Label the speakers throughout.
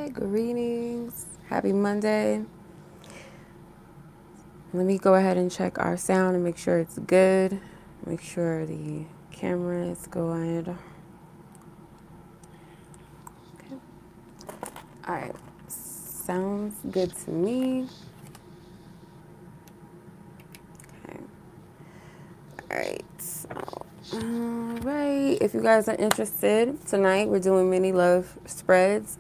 Speaker 1: Hi, greetings. Happy Monday. Let me go ahead and check our sound and make sure it's good. Make sure the camera is going. Okay. All right. Sounds good to me. Okay. All right. All right. If you guys are interested, tonight we're doing mini love spreads.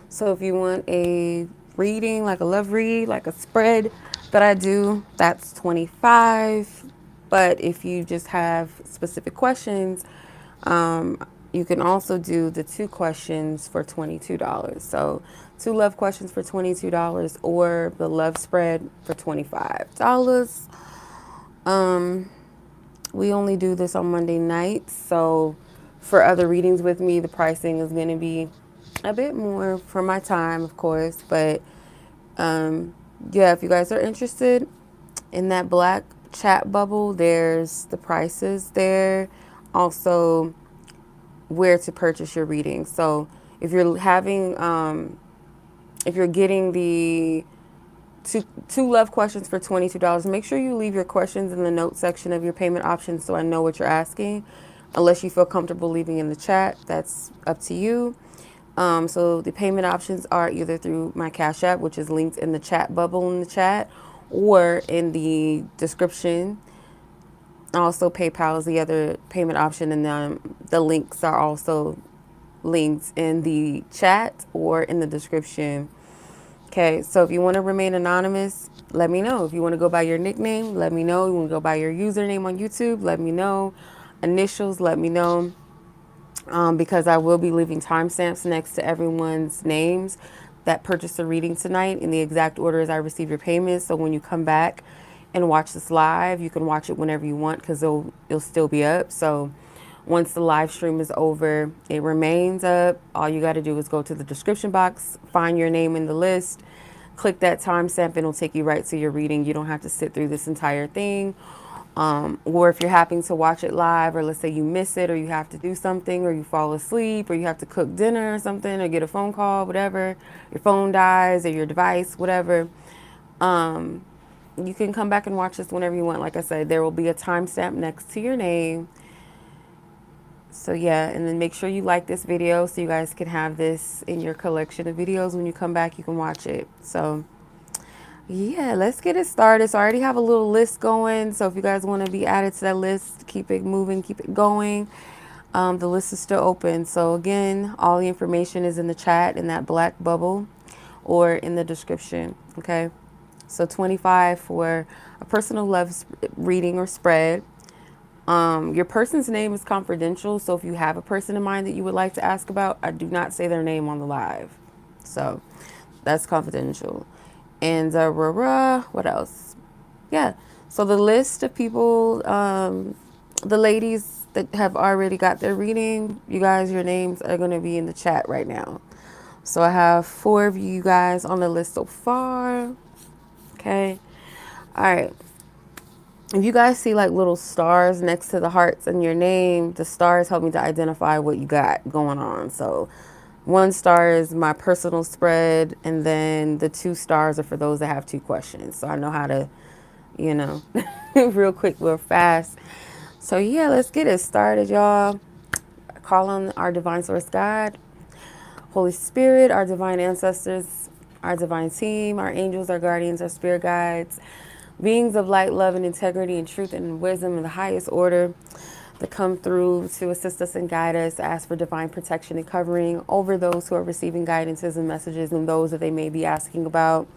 Speaker 1: So if you want a reading, like a love read, like a spread that I do, that's 25. But if you just have specific questions, you can also do the 2 questions for $22. So 2 love questions for $22 or the love spread for $25. We only do this on Monday nights, so for other readings with me, the pricing is going to be a bit more for my time, of course. But yeah, if you guys are interested in that black chat bubble, there's the prices there. Also, where to purchase your reading. So if you're having, if you're getting the two love questions for $22, make sure you leave your questions in the note section of your payment options so I know what you're asking. Unless you feel comfortable leaving in the chat, that's up to you. So the payment options are either through my Cash App, which is linked in the chat bubble in the chat, or in the description. Also, PayPal is the other payment option, and the links are also linked in the chat or in the description. Okay, so if you want to remain anonymous, let me know. If you want to go by your nickname, let me know. You want to go by your username on YouTube, let me know. Initials, let me know. Because I will be leaving timestamps next to everyone's names that purchased a reading tonight in the exact order as I receive your payments. So when you come back and watch this live, you can watch it whenever you want because it'll still be up. So once the live stream is over, it remains up. All you got to do is go to the description box, find your name in the list, click that timestamp, and it'll take you right to your reading. You don't have to sit through this entire thing. Or if you're having to watch it live, or let's say you miss it, or you have to do something, or you fall asleep, or you have to cook dinner or something, or get a phone call, whatever, your phone dies, or your device, whatever, you can come back and watch this whenever you want. Like I said, there will be a timestamp next to your name. So yeah, and then make sure you like this video so you guys can have this in your collection of videos. When you come back, you can watch it. So yeah, let's get it started. So I already have a little list going. So if you guys want to be added to that list, keep it moving, keep it going. The list is still open. So again, all the information is in the chat in that black bubble or in the description. Okay. So 25 for a personal love reading or spread. Your person's name is confidential. So if you have a person in mind that you would like to ask about, I do not say their name on the live. So that's confidential. And what else? Yeah. So the list of people, the ladies that have already got their reading, you guys, your names are going to be in the chat right now. So I have 4 of you guys on the list so far. Okay. All right. If you guys see like little stars next to the hearts in your name, the stars help me to identify what you got going on. So 1 star is my personal spread, and then the 2 stars are for those that have 2 questions. So I know how to, you know, real quick, real fast. So yeah, let's get it started, y'all. Call on our divine source God, Holy Spirit, our divine ancestors, our divine team, our angels, our guardians, our spirit guides, beings of light, love, and integrity, and truth and wisdom in the highest order that come through to assist us and guide us, ask for divine protection and covering over those who are receiving guidances and messages and those that they may be asking about.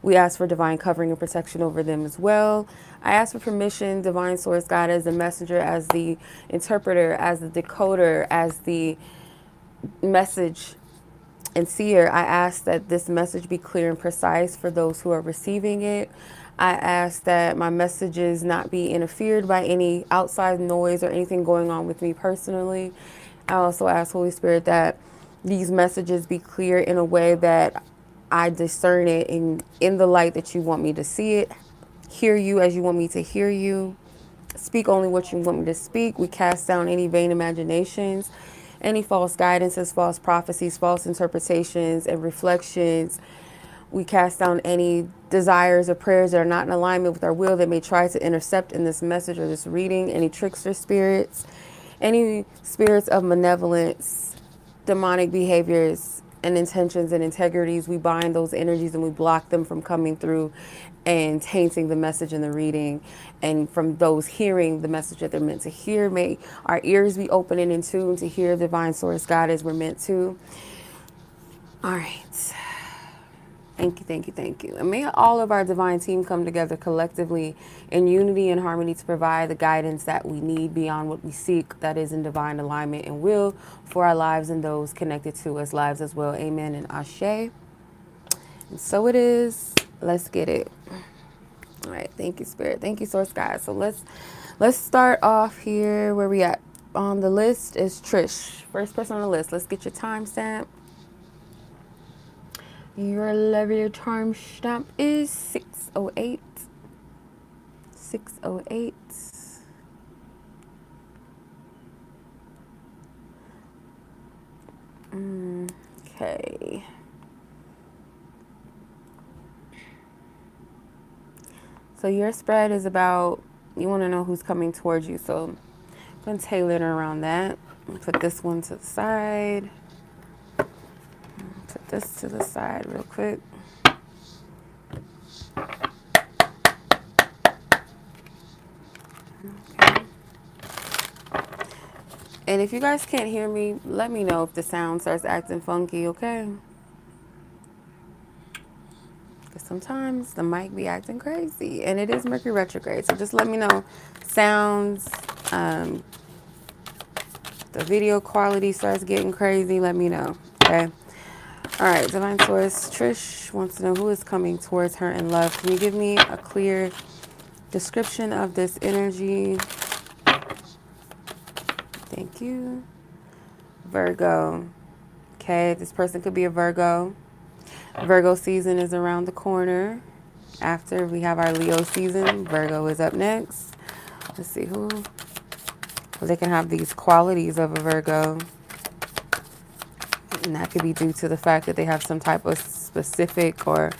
Speaker 1: We ask for divine covering and protection over them as well. I ask for permission, divine source God, as the messenger, as the interpreter, as the decoder, as the message and seer. I ask that this message be clear and precise for those who are receiving it. I ask that my messages not be interfered by any outside noise or anything going on with me personally. I also ask, Holy Spirit, that these messages be clear in a way that I discern it in the light that you want me to see it, hear you as you want me to hear you, speak only what you want me to speak. We cast down any vain imaginations, any false guidances, false prophecies, false interpretations, and reflections. We cast down any desires or prayers that are not in alignment with our will that may try to intercept in this message or this reading, any trickster spirits, any spirits of malevolence, demonic behaviors and intentions and integrities. We bind those energies and we block them from coming through and tainting the message in the reading, and from those hearing the message that they're meant to hear. May our ears be open and in tune to hear the divine source God as we're meant to. All right. Thank you, thank you, thank you. And may all of our divine team come together collectively in unity and harmony to provide the guidance that we need beyond what we seek, that is in divine alignment and will for our lives and those connected to us lives as well. Amen and ashe. And so it is. Let's get it. All right. Thank you, Spirit. Thank you, Source God. So let's start off here. Where we at? On the list is Trish. First person on the list. Let's get your timestamp. Your level timestamp is 6:08. 6:08. Okay. So your spread is about, you want to know who's coming towards you. So I'm going to tailor it around that. Put this one to the side. Put this to the side real quick. Okay. And if you guys can't hear me, let me know if the sound starts acting funky, okay? Because sometimes the mic be acting crazy, and it is Mercury retrograde. So just let me know. Sounds, the video quality starts getting crazy, let me know, okay? All right, Divine Source, Trish wants to know who is coming towards her in love. Can you give me a clear description of this energy? Thank you. Virgo. Okay, this person could be a Virgo. Virgo season is around the corner. After we have our Leo season, Virgo is up next. Let's see who. Well, they can have these qualities of a Virgo. And that could be due to the fact that they have some type of specific or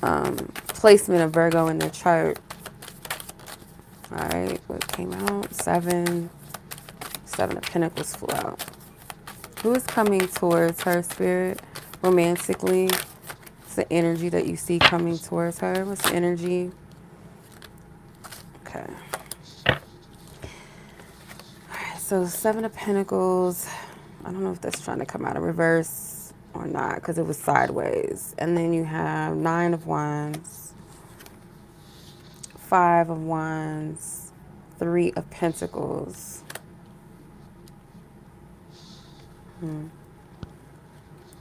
Speaker 1: placement of Virgo in their chart. All right, what came out? Seven of Pentacles flew out. Who is coming towards her, Spirit, romantically? What's the energy that you see coming towards her? What's the energy? Okay. All right, so Seven of Pentacles. I don't know if that's trying to come out of reverse or not because it was sideways. And then you have Nine of Wands, Five of Wands, Three of Pentacles.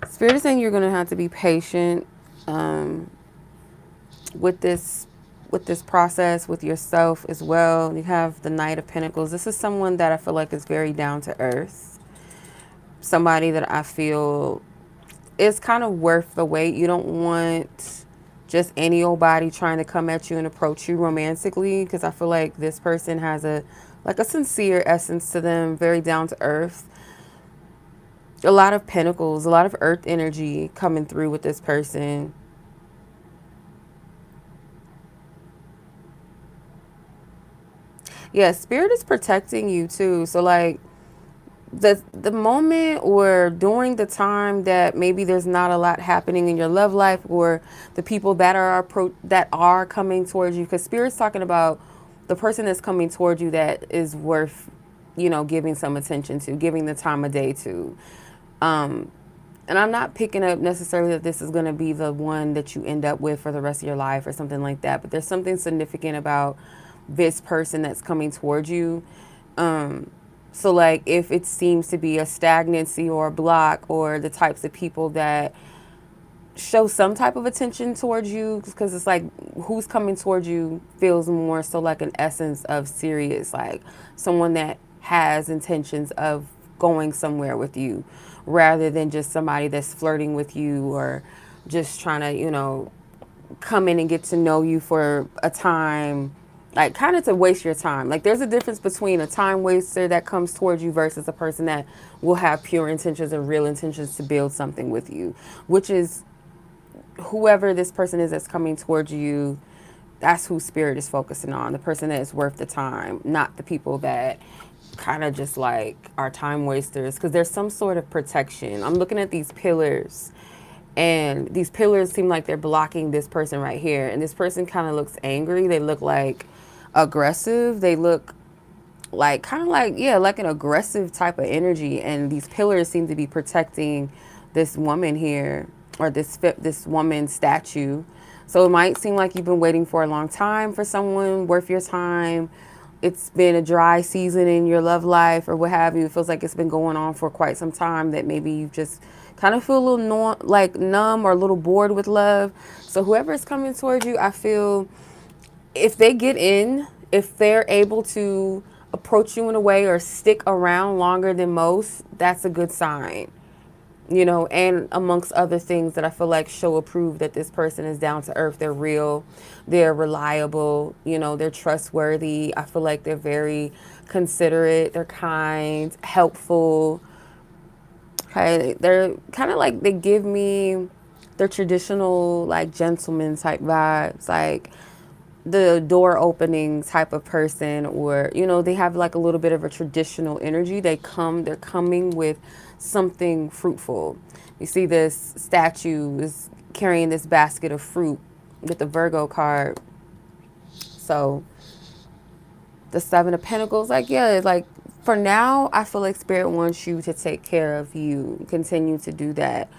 Speaker 1: Spirit is saying you're going to have to be patient with this process, with yourself as well. You have the Knight of Pentacles. This is someone that I feel like is very down to earth. Somebody that I feel is kind of worth the wait. You don't want just any old body trying to come at you and approach you romantically, because I feel like this person has a sincere essence to them, very down to earth. A lot of pentacles, a lot of earth energy coming through with this person. Yeah, Spirit is protecting you too. So like the moment or during the time that maybe there's not a lot happening in your love life, or the people that are coming towards you, because Spirit's talking about the person that's coming towards you that is worth, giving some attention to, giving the time of day to. And I'm not picking up necessarily that this is going to be the one that you end up with for the rest of your life or something like that, but there's something significant about this person that's coming towards you. So like if it seems to be a stagnancy or a block, or the types of people that show some type of attention towards you, because it's like who's coming towards you feels more so like an essence of serious, like someone that has intentions of going somewhere with you, rather than just somebody that's flirting with you or just trying to, come in and get to know you for a time like kind of to waste your time. Like there's a difference between a time waster that comes towards you versus a person that will have pure intentions and real intentions to build something with you, which is whoever this person is that's coming towards you. That's who spirit is focusing on, the person that is worth the time, not the people that kind of just like are time wasters, because there's some sort of protection. I'm looking at these pillars, and these pillars seem like they're blocking this person right here, and this person kind of looks angry. They look like aggressive. They look like kind of like, yeah, like an aggressive type of energy, and these pillars seem to be protecting this woman here, or this woman statue. So it might seem like you've been waiting for a long time for someone worth your time. It's been a dry season in your love life or what have you. It feels like it's been going on for quite some time, that maybe you just kind of feel a little like numb or a little bored with love. So whoever is coming towards you, I feel if they get in, if they're able to approach you in a way or stick around longer than most, that's a good sign. You know, and amongst other things that I feel like show a proof that this person is down to earth, they're real, they're reliable, you know, they're trustworthy. I feel like they're very considerate, they're kind, helpful. Okay, they're kind of like, they give me their traditional like gentleman type vibes, like the door opening type of person, or you know, they have like a little bit of a traditional energy. They're coming with something fruitful. You see this statue is carrying this basket of fruit with the Virgo card. So the Seven of Pentacles, like, yeah, it's like for now I feel like spirit wants you to take care of you, continue to do that.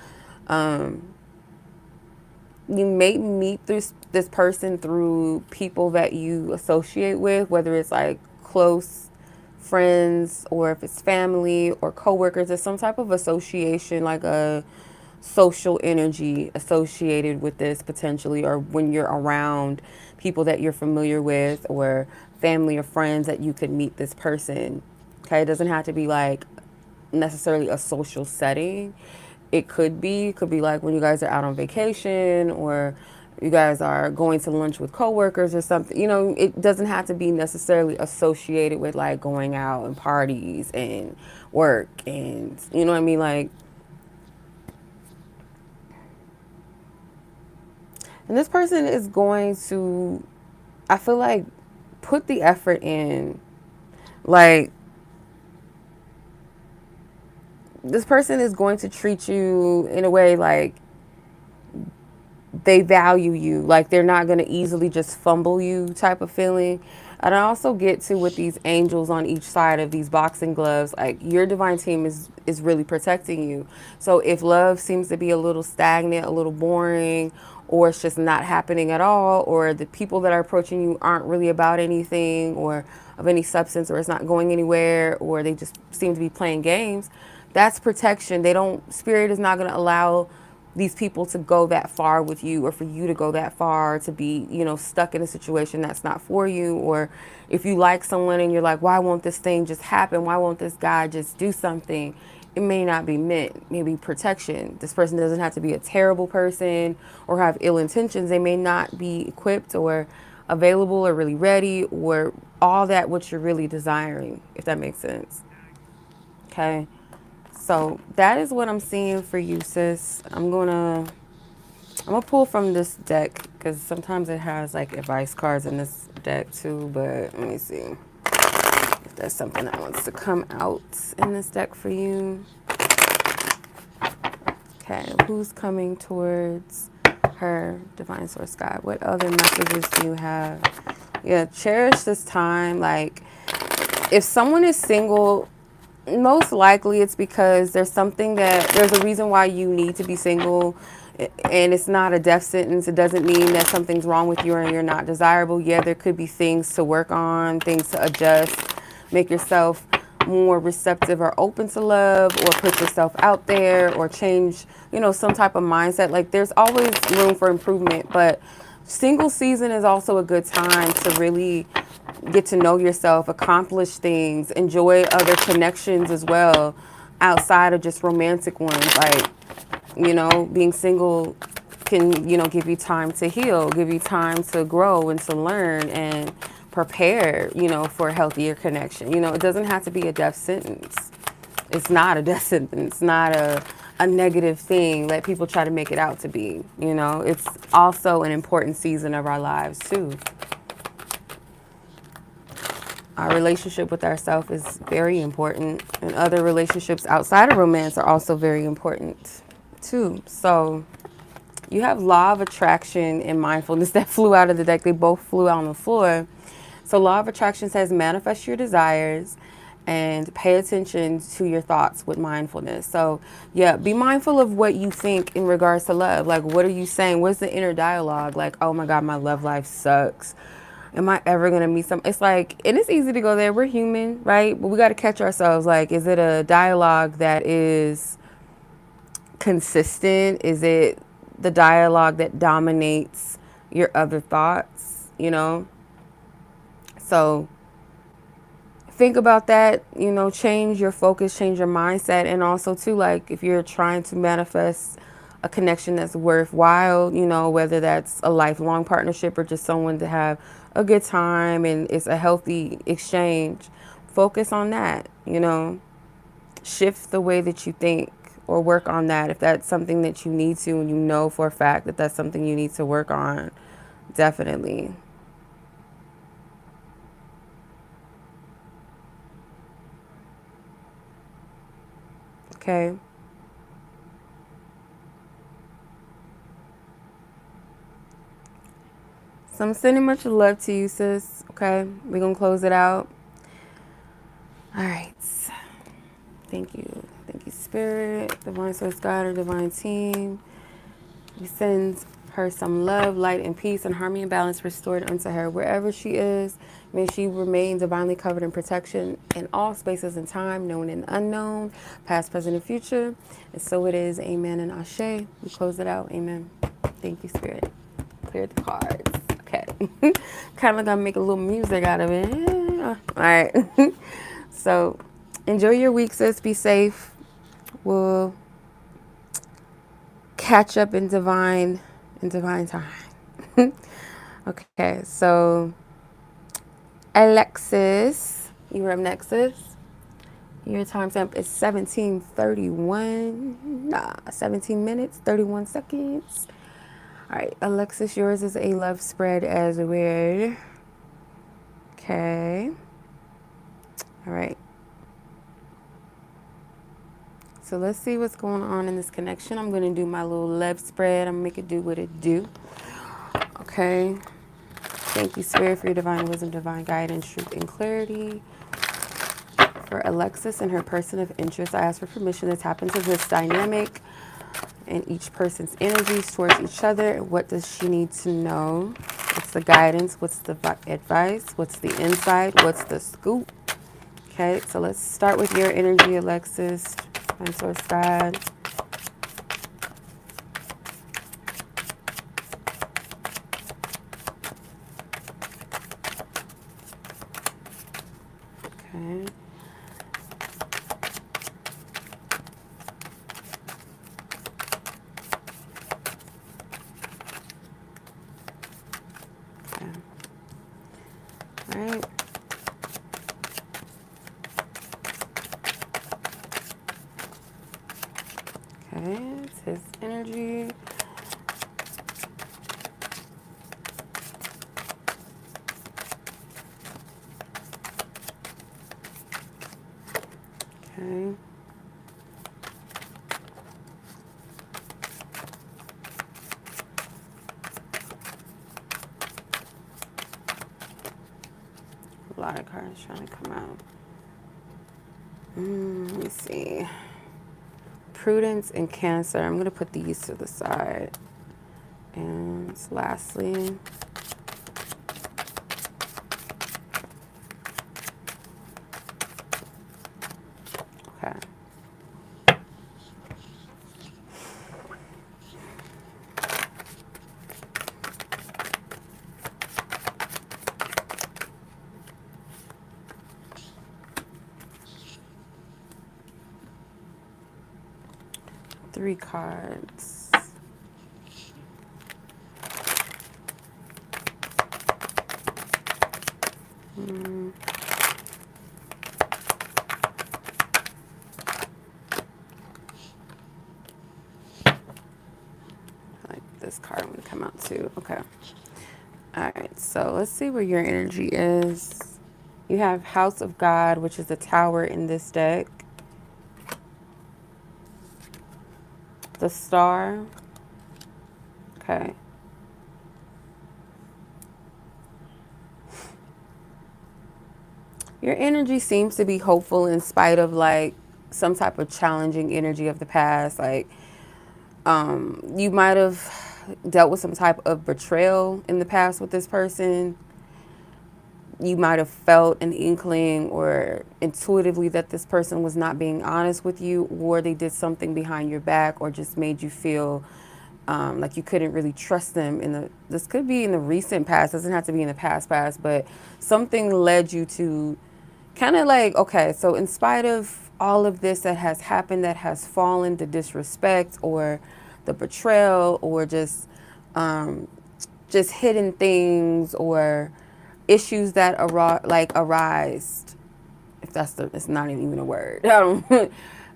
Speaker 1: You may meet this person through people that you associate with, whether it's like close friends or if it's family or coworkers. There's some type of association, like a social energy associated with this potentially, or when you're around people that you're familiar with or family or friends that you could meet this person. Okay, it doesn't have to be like necessarily a social setting. It could be like when you guys are out on vacation, or you guys are going to lunch with coworkers or something. You know, it doesn't have to be necessarily associated with like going out and parties and work, and you know what I mean, like. And this person is going to, I feel like, put the effort in. Like, this person is going to treat you in a way like they value you. Like, they're not going to easily just fumble you type of feeling. And I also get to, with these angels on each side of these boxing gloves, like your divine team is really protecting you. So if love seems to be a little stagnant, a little boring, or it's just not happening at all, or the people that are approaching you aren't really about anything or of any substance, or it's not going anywhere, or they just seem to be playing games, that's protection. Spirit is not going to allow these people to go that far with you, or for you to go that far to be, you know, stuck in a situation that's not for you. Or if you like someone and you're like, why won't this thing just happen? Why won't this guy just do something? It may not be meant, maybe protection. This person doesn't have to be a terrible person or have ill intentions. They may not be equipped or available or really ready or all that what you're really desiring, if that makes sense. Okay. So that is what I'm seeing for you, sis. I'm gonna pull from this deck because sometimes it has like advice cards in this deck too, but let me see if there's something that wants to come out in this deck for you. Okay, who's coming towards her, divine source guide? What other messages do you have? Yeah, cherish this time. Like, if someone is single, most likely it's because there's a reason why you need to be single, and it's not a death sentence. It doesn't mean that something's wrong with you or you're not desirable. Yeah, there could be things to work on, things to adjust, make yourself more receptive or open to love, or put yourself out there, or change, you know, some type of mindset. Like, there's always room for improvement, but single season is also a good time to really get to know yourself, accomplish things, enjoy other connections as well, outside of just romantic ones. Like, you know, being single can, you know, give you time to heal, give you time to grow and to learn and prepare, you know, for a healthier connection. You know, it doesn't have to be a death sentence. It's not a death sentence. It's not a negative thing that people try to make it out to be. You know, it's also an important season of our lives too. Our relationship with ourselves is very important, and other relationships outside of romance are also very important too. So you have law of attraction and mindfulness that flew out of the deck. They both flew out on the floor. So law of attraction says manifest your desires and pay attention to your thoughts with mindfulness. So yeah, be mindful of what you think in regards to love. Like, what are you saying? What's the inner dialogue? Like, oh my God, my love life sucks. Am I ever going to meet some? It's like, and it's easy to go there. We're human, right? But we got to catch ourselves. Like, is it a dialogue that is consistent? Is it the dialogue that dominates your other thoughts, you know? So think about that, you know, change your focus, change your mindset. And also too, like, if you're trying to manifest a connection that's worthwhile, you know, whether that's a lifelong partnership or just someone to have a good time and it's a healthy exchange, focus on that, you know, shift the way that you think or work on that. If that's something that you need to, and you know for a fact that that's something you need to work on, definitely. Okay. So I'm sending much love to you, sis. Okay. We're going to close it out. All right. Thank you. Thank you, Spirit, Divine Source God, or Divine Team. We send her some love, light, and peace, and harmony and balance restored unto her wherever she is. May she remain divinely covered in protection in all spaces and time, known and unknown, past, present, and future. And so it is. Amen and ashe. We close it out. Amen. Thank you, Spirit. Clear the cards. Okay. Kind of gonna make a little music out of it. All right. So enjoy your week, sis. Be safe. We'll catch up in divine time. Okay, so Alexis, you were up next, sis. Your timestamp is 17:31. 17 minutes, 31 seconds. All right, Alexis, yours is a love spread as well. Okay. All right. So let's see what's going on in this connection. I'm going to do my little love spread. I'm going to make it do what it do. Okay. Thank you, Spirit, for your divine wisdom, divine guidance, truth, and clarity. For Alexis and her person of interest, I ask for permission to tap into this dynamic and each person's energies towards each other. What does she need to know? What's the guidance? What's the advice? What's the insight? What's the scoop? Okay, so let's start with your energy, Alexis. Divine Source God. Okay. All right. Okay, it's his energy. Okay. A lot of cards trying to come out. Let me see. Prudence and Cancer. I'm going to put these to the side. And lastly, okay. Three cards. this card want to come out too. Okay. All right. So let's see where your energy is. You have House of God, which is the Tower in this deck. The Star. Okay. Your energy seems to be hopeful in spite of like some type of challenging energy of the past. Like you might have dealt with some type of betrayal in the past with this person. You might have felt an inkling or intuitively that this person was not being honest with you, or they did something behind your back, or just made you feel like you couldn't really trust them. This could be in the recent past, doesn't have to be in the past, but something led you to kind of like, okay, so in spite of all of this that has happened, that has fallen, the disrespect or the betrayal, or just hidden things or issues that arise, if it's not even a word,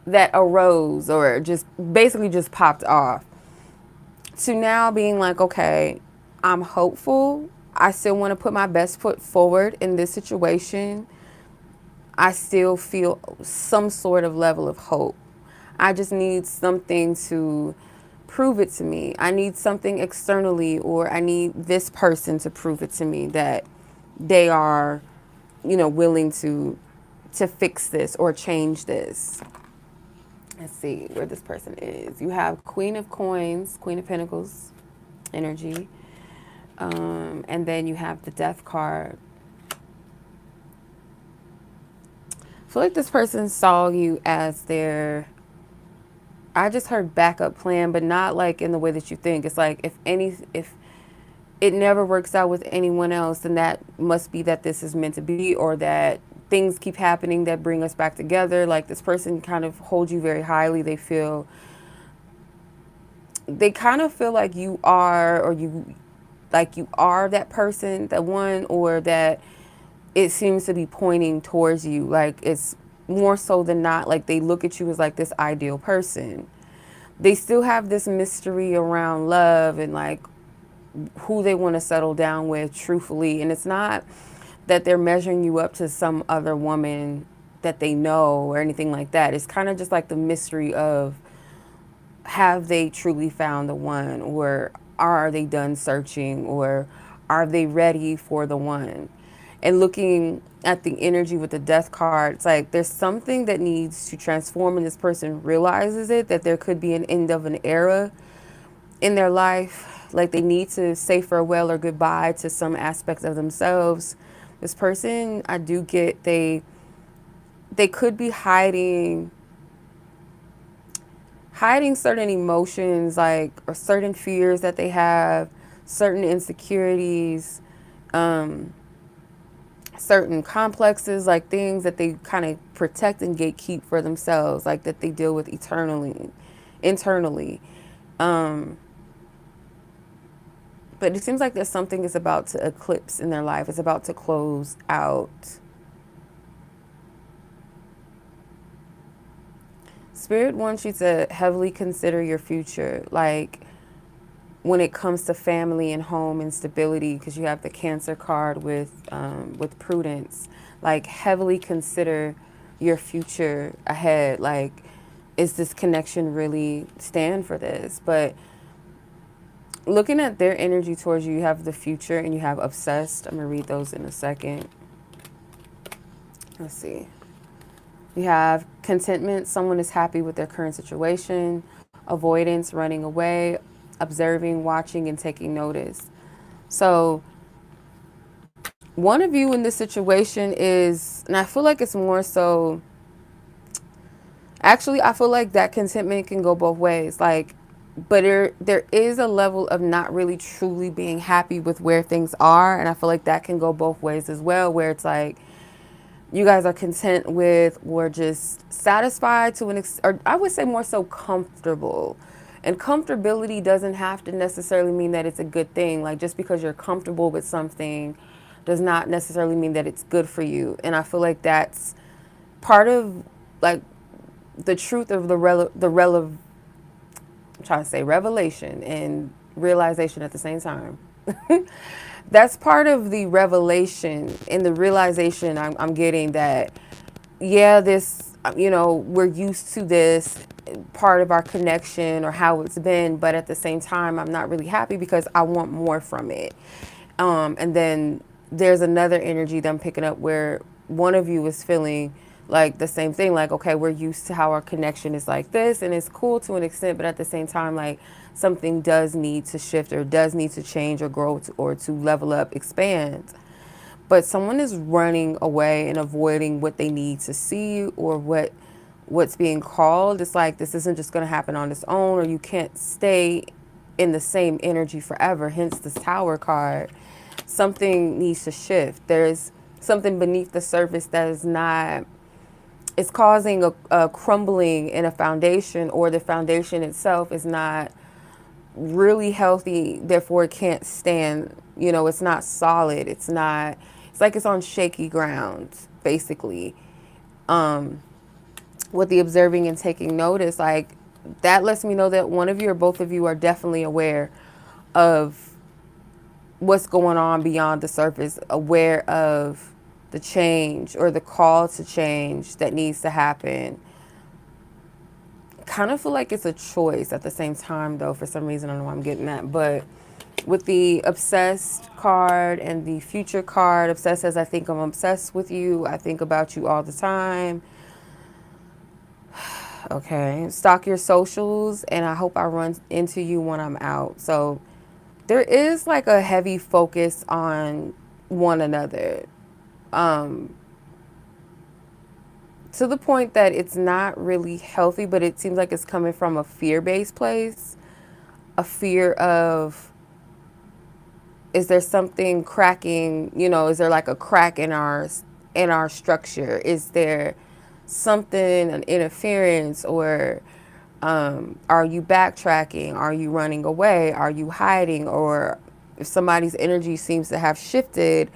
Speaker 1: that arose or just basically just popped off, to now being like, okay, I'm hopeful. I still want to put my best foot forward in this situation. I still feel some sort of level of hope. I just need something to prove it to me. I need something externally, or I need this person to prove it to me that they are, willing to fix this or change this. Let's see where this person is. You have Queen of Coins, Queen of Pentacles energy. And then you have the Death card. I feel like this person saw you as their, I just heard backup plan, but not like in the way that you think. It's like if it never works out with anyone else, then that must be that this is meant to be, or that things keep happening that bring us back together. Like this person kind of holds you very highly. They kind of feel like you are, or you are that person, that one, or that it seems to be pointing towards you. Like it's more so than not, like they look at you as like this ideal person. They still have this mystery around love and like who they want to settle down with truthfully. And it's not that they're measuring you up to some other woman that they know or anything like that. It's kind of just like the mystery of, have they truly found the one, or are they done searching, or are they ready for the one? And looking at the energy with the Death card, it's like there's something that needs to transform, and this person realizes it, that there could be an end of an era in their life. Like they need to say farewell or goodbye to some aspects of themselves. This person, I do get, they could be hiding certain emotions, like, or certain fears that they have, certain insecurities, certain complexes, like things that they kind of protect and gatekeep for themselves, like that they deal with internally. But it seems like there's something is about to eclipse in their life. It's about to close out. Spirit wants you to heavily consider your future, like when it comes to family and home and stability, because you have the Cancer card with prudence. Like heavily consider your future ahead. Like, is this connection really stand for this? But looking at their energy towards you, you have the future and you have obsessed. I'm going to read those in a second. Let's see. You have contentment. Someone is happy with their current situation. Avoidance, running away. Observing, watching, and taking notice. So one of you in this situation is, and I feel like it's more so, actually, I feel like that contentment can go both ways. Like, but there is a level of not really truly being happy with where things are. And I feel like that can go both ways as well, where it's like you guys are content with, or just satisfied to or I would say more so comfortable. And comfortability doesn't have to necessarily mean that it's a good thing. Like just because you're comfortable with something does not necessarily mean that it's good for you. And I feel like that's part of like the truth of I'm trying to say revelation and realization at the same time. That's part of the revelation and the realization I'm getting that, yeah, this, we're used to this part of our connection or how it's been, but at the same time, I'm not really happy because I want more from it. And then there's another energy that I'm picking up where one of you is feeling like the same thing, like, okay, we're used to how our connection is like this and it's cool to an extent, but at the same time, like something does need to shift or does need to change or grow or to level up, expand. But someone is running away and avoiding what they need to see or what's being called. It's like this isn't just going to happen on its own, or you can't stay in the same energy forever, hence this Tower card. Something needs to shift. There's something beneath the surface that is not, it's causing a crumbling in a foundation, or the foundation itself is not really healthy, therefore it can't stand, it's not solid, it's not, it's like it's on shaky ground, basically. With the observing and taking notice, like that lets me know that one of you or both of you are definitely aware of what's going on beyond the surface, aware of the change or the call to change that needs to happen. Kind of feel like it's a choice at the same time, though, for some reason. I don't know why I'm getting that. But with the obsessed card and the future card, obsessed says, I think I'm obsessed with you. I think about you all the time. Okay. Stalk your socials, and I hope I run into you when I'm out. So there is like a heavy focus on one another. To the point that it's not really healthy, but it seems like it's coming from a fear-based place. A fear of, is there something cracking, is there like a crack in our structure? Is there something, an interference, or are you backtracking? Are you running away? Are you hiding? Or if somebody's energy seems to have shifted,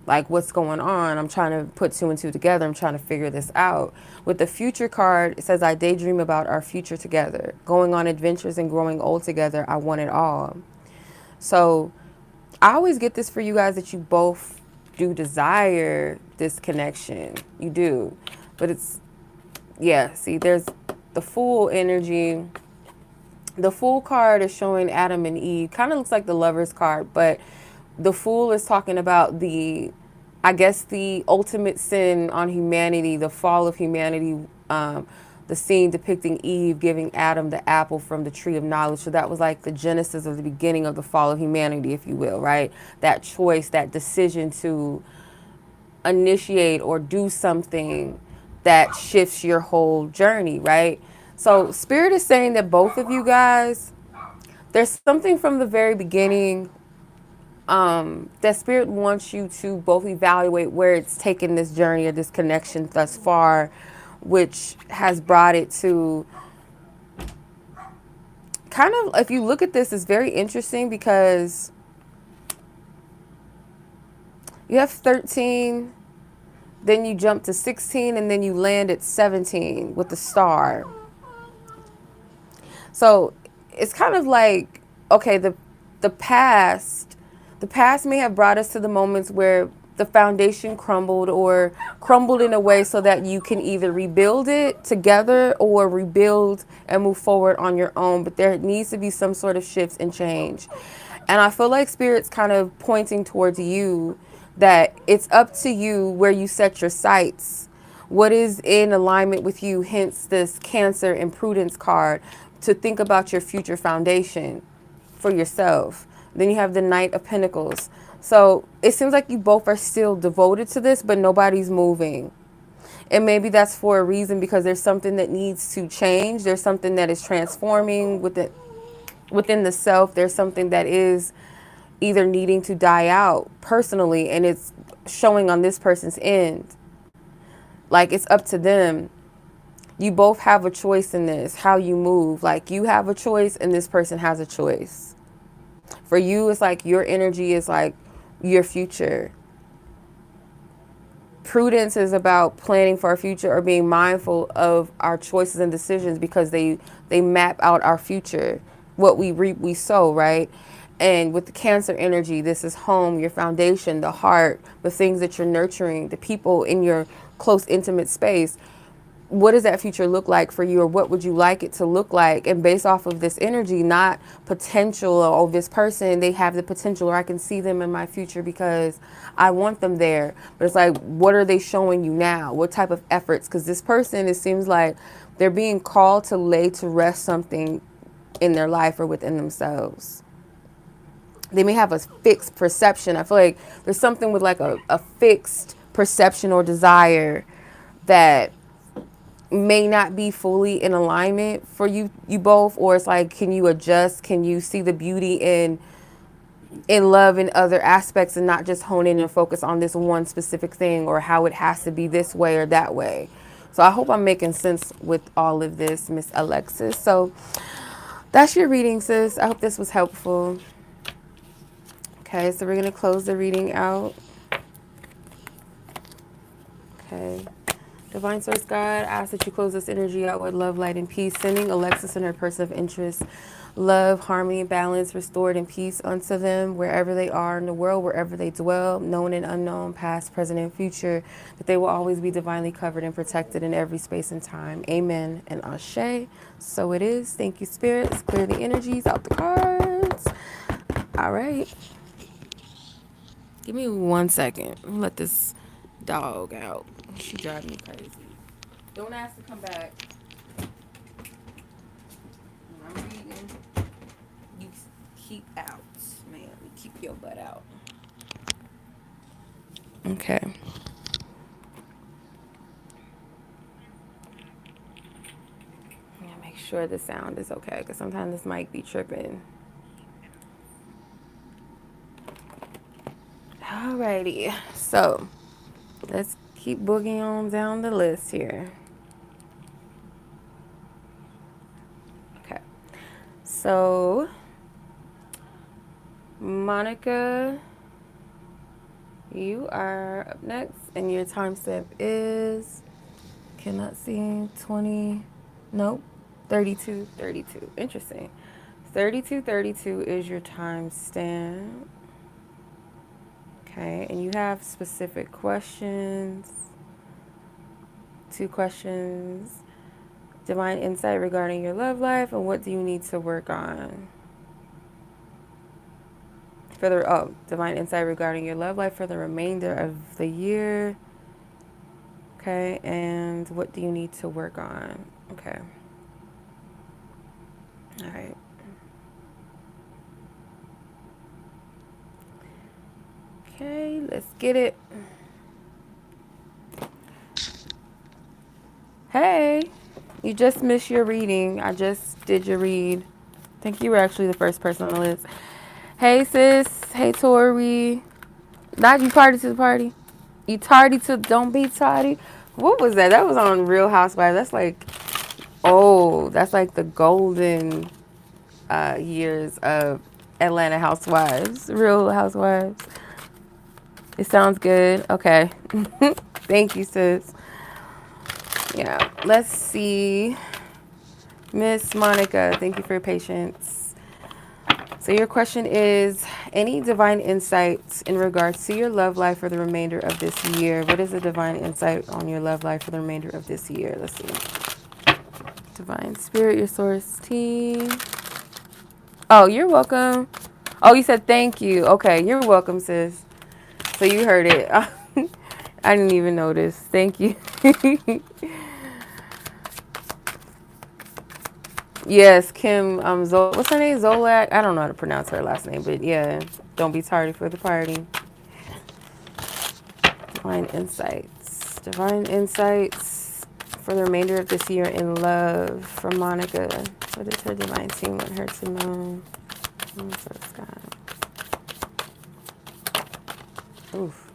Speaker 1: like what's going on? I'm trying to put two and two together. I'm trying to figure this out. With the future card, it says, I daydream about our future together, going on adventures and growing old together. I want it all. So I always get this for you guys, that you both do desire this connection. You do. But it's, yeah, see, there's the Fool energy. The Fool card is showing Adam and Eve. Kind of looks like the Lover's card, but the Fool is talking about the ultimate sin on humanity, the fall of humanity, the scene depicting Eve giving Adam the apple from the tree of knowledge. So that was like the genesis of the beginning of the fall of humanity, if you will, right? That choice, that decision to initiate or do something that shifts your whole journey, right? So Spirit is saying that both of you guys, there's something from the very beginning that Spirit wants you to both evaluate where it's taken this journey or this connection thus far, which has brought it to kind of, if you look at this, it's very interesting because you have 13, then you jump to 16, and then you land at 17 with the star. So it's kind of like, okay, the past may have brought us to the moments where the foundation crumbled, or crumbled in a way so that you can either rebuild it together or rebuild and move forward on your own. But there needs to be some sort of shifts and change. And I feel like Spirit's kind of pointing towards you, that it's up to you where you set your sights, what is in alignment with you, hence this Cancer and Prudence card, to think about your future foundation for yourself. Then you have the Knight of Pentacles. So it seems like you both are still devoted to this, but nobody's moving. And maybe that's for a reason, because there's something that needs to change. There's something that is transforming within the self. There's something that is either needing to die out personally, and it's showing on this person's end. Like it's up to them. You both have a choice in this, how you move. Like you have a choice and this person has a choice. For you, it's like your energy is like your future. Prudence is about planning for our future or being mindful of our choices and decisions, because they map out our future. what we reap, we sow, right? And with the Cancer energy, this is home, your foundation, the heart, the things that you're nurturing, the people in your close, intimate space. What does that future look like for you, or what would you like it to look like? And based off of this energy, not potential, or oh, this person, they have the potential, or I can see them in my future because I want them there. But it's like, what are they showing you now? What type of efforts? Because this person, it seems like they're being called to lay to rest something in their life or within themselves. They may have a fixed perception. I feel like there's something with like a fixed perception or desire that may not be fully in alignment for you both, or it's like, can you adjust? Can you see the beauty in love in other aspects and not just hone in and focus on this one specific thing or how it has to be this way or that way? So I hope I'm making sense with all of this, Miss Alexis. So that's your reading, sis. I hope this was helpful. Okay, so we're going to close the reading out. Okay. Divine Source God, I ask that you close this energy out with love, light, and peace, sending Alexis and her person of interest love, harmony, balance, restored, and peace unto them wherever they are in the world, wherever they dwell, known and unknown, past, present, and future, that they will always be divinely covered and protected in every space and time. Amen and ashe. So it is. Thank you, spirits. Clear the energies out the cards. All right. Give me 1 second. Let this dog out. She driving me crazy. Don't ask to come back. When I'm reading, you keep out, man. Keep your butt out. Okay. I'm gonna make sure the sound is okay, because sometimes this mic be tripping. Alrighty. So, let's keep boogieing on down the list here. Okay. So, Monica, you are up next, and your time step is, cannot see, 20, nope, 32:32. Interesting. 32:32 is your time stamp. Okay, and you have specific questions. 2 questions. Divine insight regarding your love life, and what do you need to work on? Divine insight regarding your love life for the remainder of the year. Okay, and what do you need to work on? Okay. All right. Okay, let's get it. Hey, you just missed your reading. I just did your read. I think you were actually the first person on the list. Hey, sis. Hey, Tori. Not you party to the party. You tardy to don't be tardy. What was that? That was on Real Housewives. That's like, oh, that's like the golden years of Atlanta Housewives. Real Housewives. It sounds good. Okay. Thank you, sis. Yeah. Let's see. Miss Monica, thank you for your patience. So your question is, any divine insights in regards to your love life for the remainder of this year? What is the divine insight on your love life for the remainder of this year? Let's see. Divine Spirit, your source team. Oh, you're welcome. Oh, you said thank you. Okay, you're welcome, sis. So you heard it. I didn't even notice. Thank you. Yes, Kim, what's her name? Zolak? I don't know how to pronounce her last name, but yeah, don't be tardy for the party. Divine insights. Divine insights for the remainder of this year in love from Monica. What does her divine team want her to know? Oof.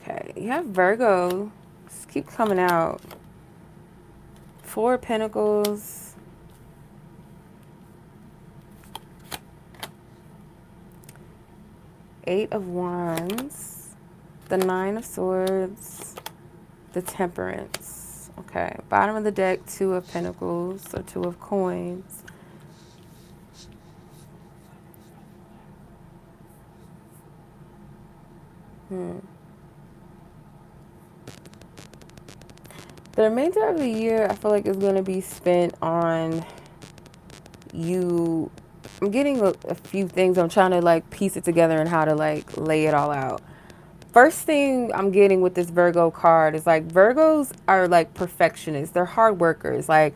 Speaker 1: Okay, you have Virgo. Just keep coming out. 4 of Pentacles. 8 of Wands, the 9 of Swords, the Temperance. Okay, bottom of the deck, 2 of Pentacles, or 2 of Coins. The remainder of the year, I feel like is going to be spent on you. I'm getting a few things. I'm trying to like piece it together and how to like lay it all out. First thing I'm getting with this Virgo card is like Virgos are like perfectionists. They're hard workers. Like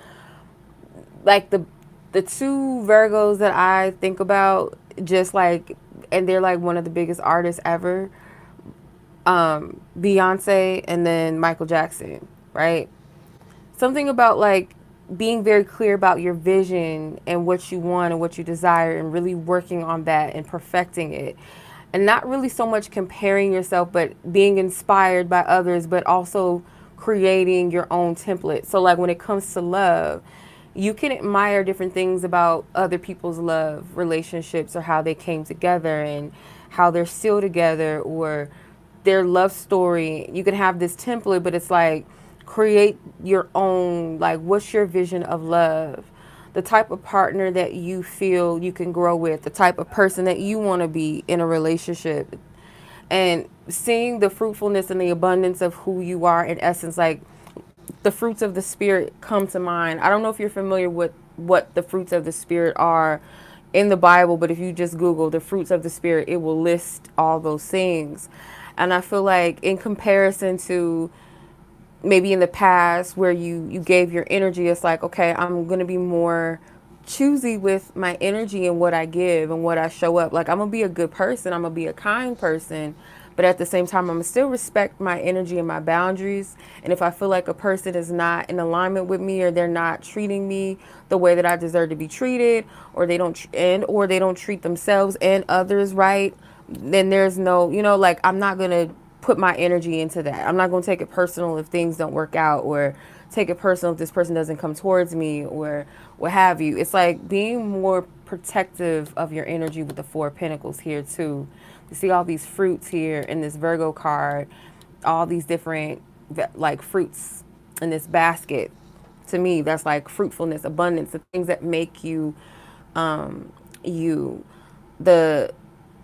Speaker 1: the two Virgos that I think about, just like, and they're like one of the biggest artists ever. Beyonce and then Michael Jackson, right? Something about like being very clear about your vision and what you want and what you desire and really working on that and perfecting it. And not really so much comparing yourself, but being inspired by others, but also creating your own template. So like when it comes to love, you can admire different things about other people's love relationships or how they came together and how they're still together or their love story. You can have this template, but it's like create your own, like what's your vision of love? The type of partner that you feel you can grow with, the type of person that you want to be in a relationship. And seeing the fruitfulness and the abundance of who you are in essence, like the fruits of the spirit come to mind. I don't know if you're familiar with what the fruits of the spirit are in the Bible, but if you just Google the fruits of the spirit, it will list all those things. And I feel like in comparison to maybe in the past where you gave your energy, it's like, okay, I'm going to be more choosy with my energy and what I give and what I show up. Like I'm going to be a good person. I'm going to be a kind person. But at the same time, I'm going to still respect my energy and my boundaries. And if I feel like a person is not in alignment with me or they're not treating me the way that I deserve to be treated, or they don't or they don't treat themselves and others right, then there's no, like I'm not going to put my energy into that. I'm not going to take it personal if things don't work out, or take it personal if this person doesn't come towards me, or what have you. It's like being more protective of your energy with the Four of Pentacles here too. You see all these fruits here in this Virgo card, all these different like fruits in this basket. To me, that's like fruitfulness, abundance, the things that make you, you, the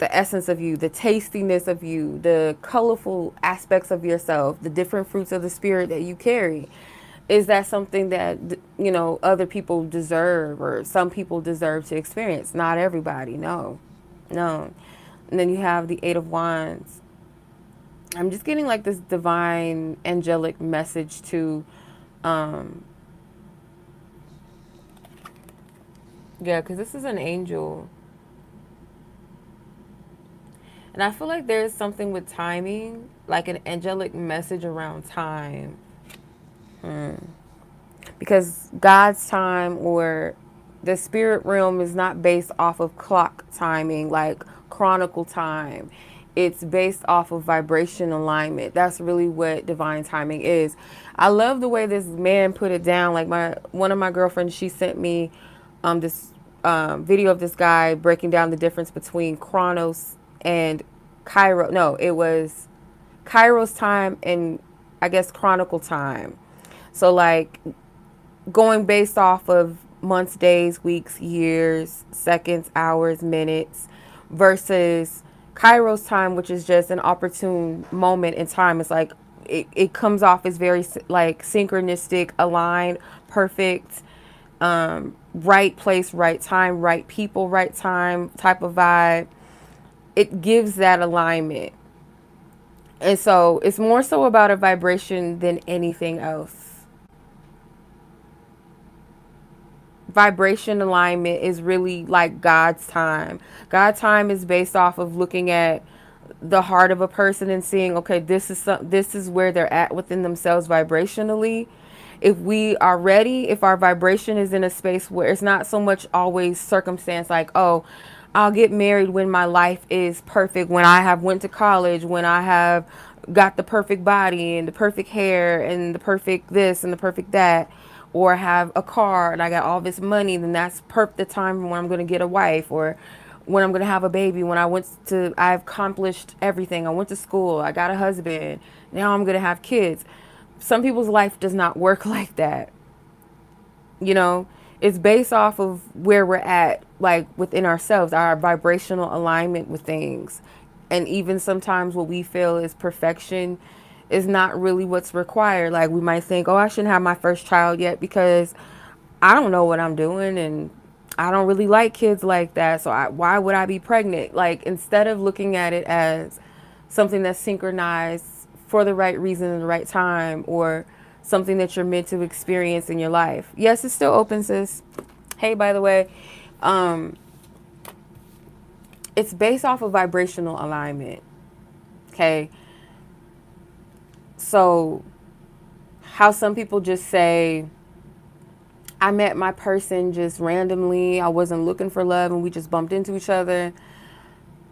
Speaker 1: essence of you, the tastiness of you, the colorful aspects of yourself, the different fruits of the spirit that you carry. Is that something that, other people deserve, or some people deserve to experience? Not everybody, no. No. And then you have the Eight of Wands. I'm just getting like this divine angelic message to, yeah, because this is an angel. And I feel like there's something with timing, like an angelic message around time. Because God's time or the spirit realm is not based off of clock timing, like chronicle time. It's based off of vibration alignment. That's really what divine timing is. I love the way this man put it down. Like one of my girlfriends, she sent me this video of this guy breaking down the difference between Chronos and Cairo. No, it was Kairos time and I guess chronicle time. So like going based off of months, days, weeks, years, seconds, hours, minutes, versus Kairos time, which is just an opportune moment in time. It's like it comes off as very like synchronistic, aligned, perfect, right place, right time, right people, right time type of vibe. It gives that alignment. And so it's more so about a vibration than anything else. Vibration alignment is really like God's time. God's time is based off of looking at the heart of a person and seeing, okay, this is where they're at within themselves vibrationally. If we are ready, if our vibration is in a space where it's not so much always circumstance, like, oh, I'll get married when my life is perfect, when I have went to college, when I have got the perfect body and the perfect hair and the perfect this and the perfect that, or have a car and I got all this money, then that's the time when I'm going to get a wife, or when I'm going to have a baby, when I've accomplished everything. I went to school, I got a husband, now I'm going to have kids. Some people's life does not work like that. It's based off of where we're at, like within ourselves, our vibrational alignment with things. And even sometimes what we feel is perfection is not really what's required. Like we might think, oh, I shouldn't have my first child yet because I don't know what I'm doing and I don't really like kids like that. So why would I be pregnant? Like instead of looking at it as something that's synchronized for the right reason and the right time, or something that you're meant to experience in your life. Yes, it's still open, sis. Hey, by the way, it's based off of vibrational alignment. Okay. So how some people just say, I met my person just randomly. I wasn't looking for love and we just bumped into each other.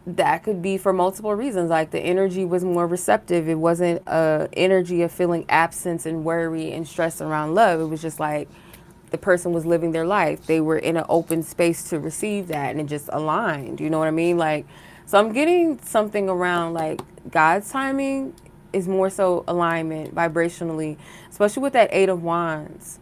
Speaker 1: That could be for multiple reasons. Like the energy was more receptive. It wasn't a energy of feeling absence and worry and stress around love. It was just like the person was living their life. They were in an open space to receive that and it just aligned. You know what I mean? Like, so I'm getting something around like God's timing is more so alignment vibrationally, especially with that 8 of Wands.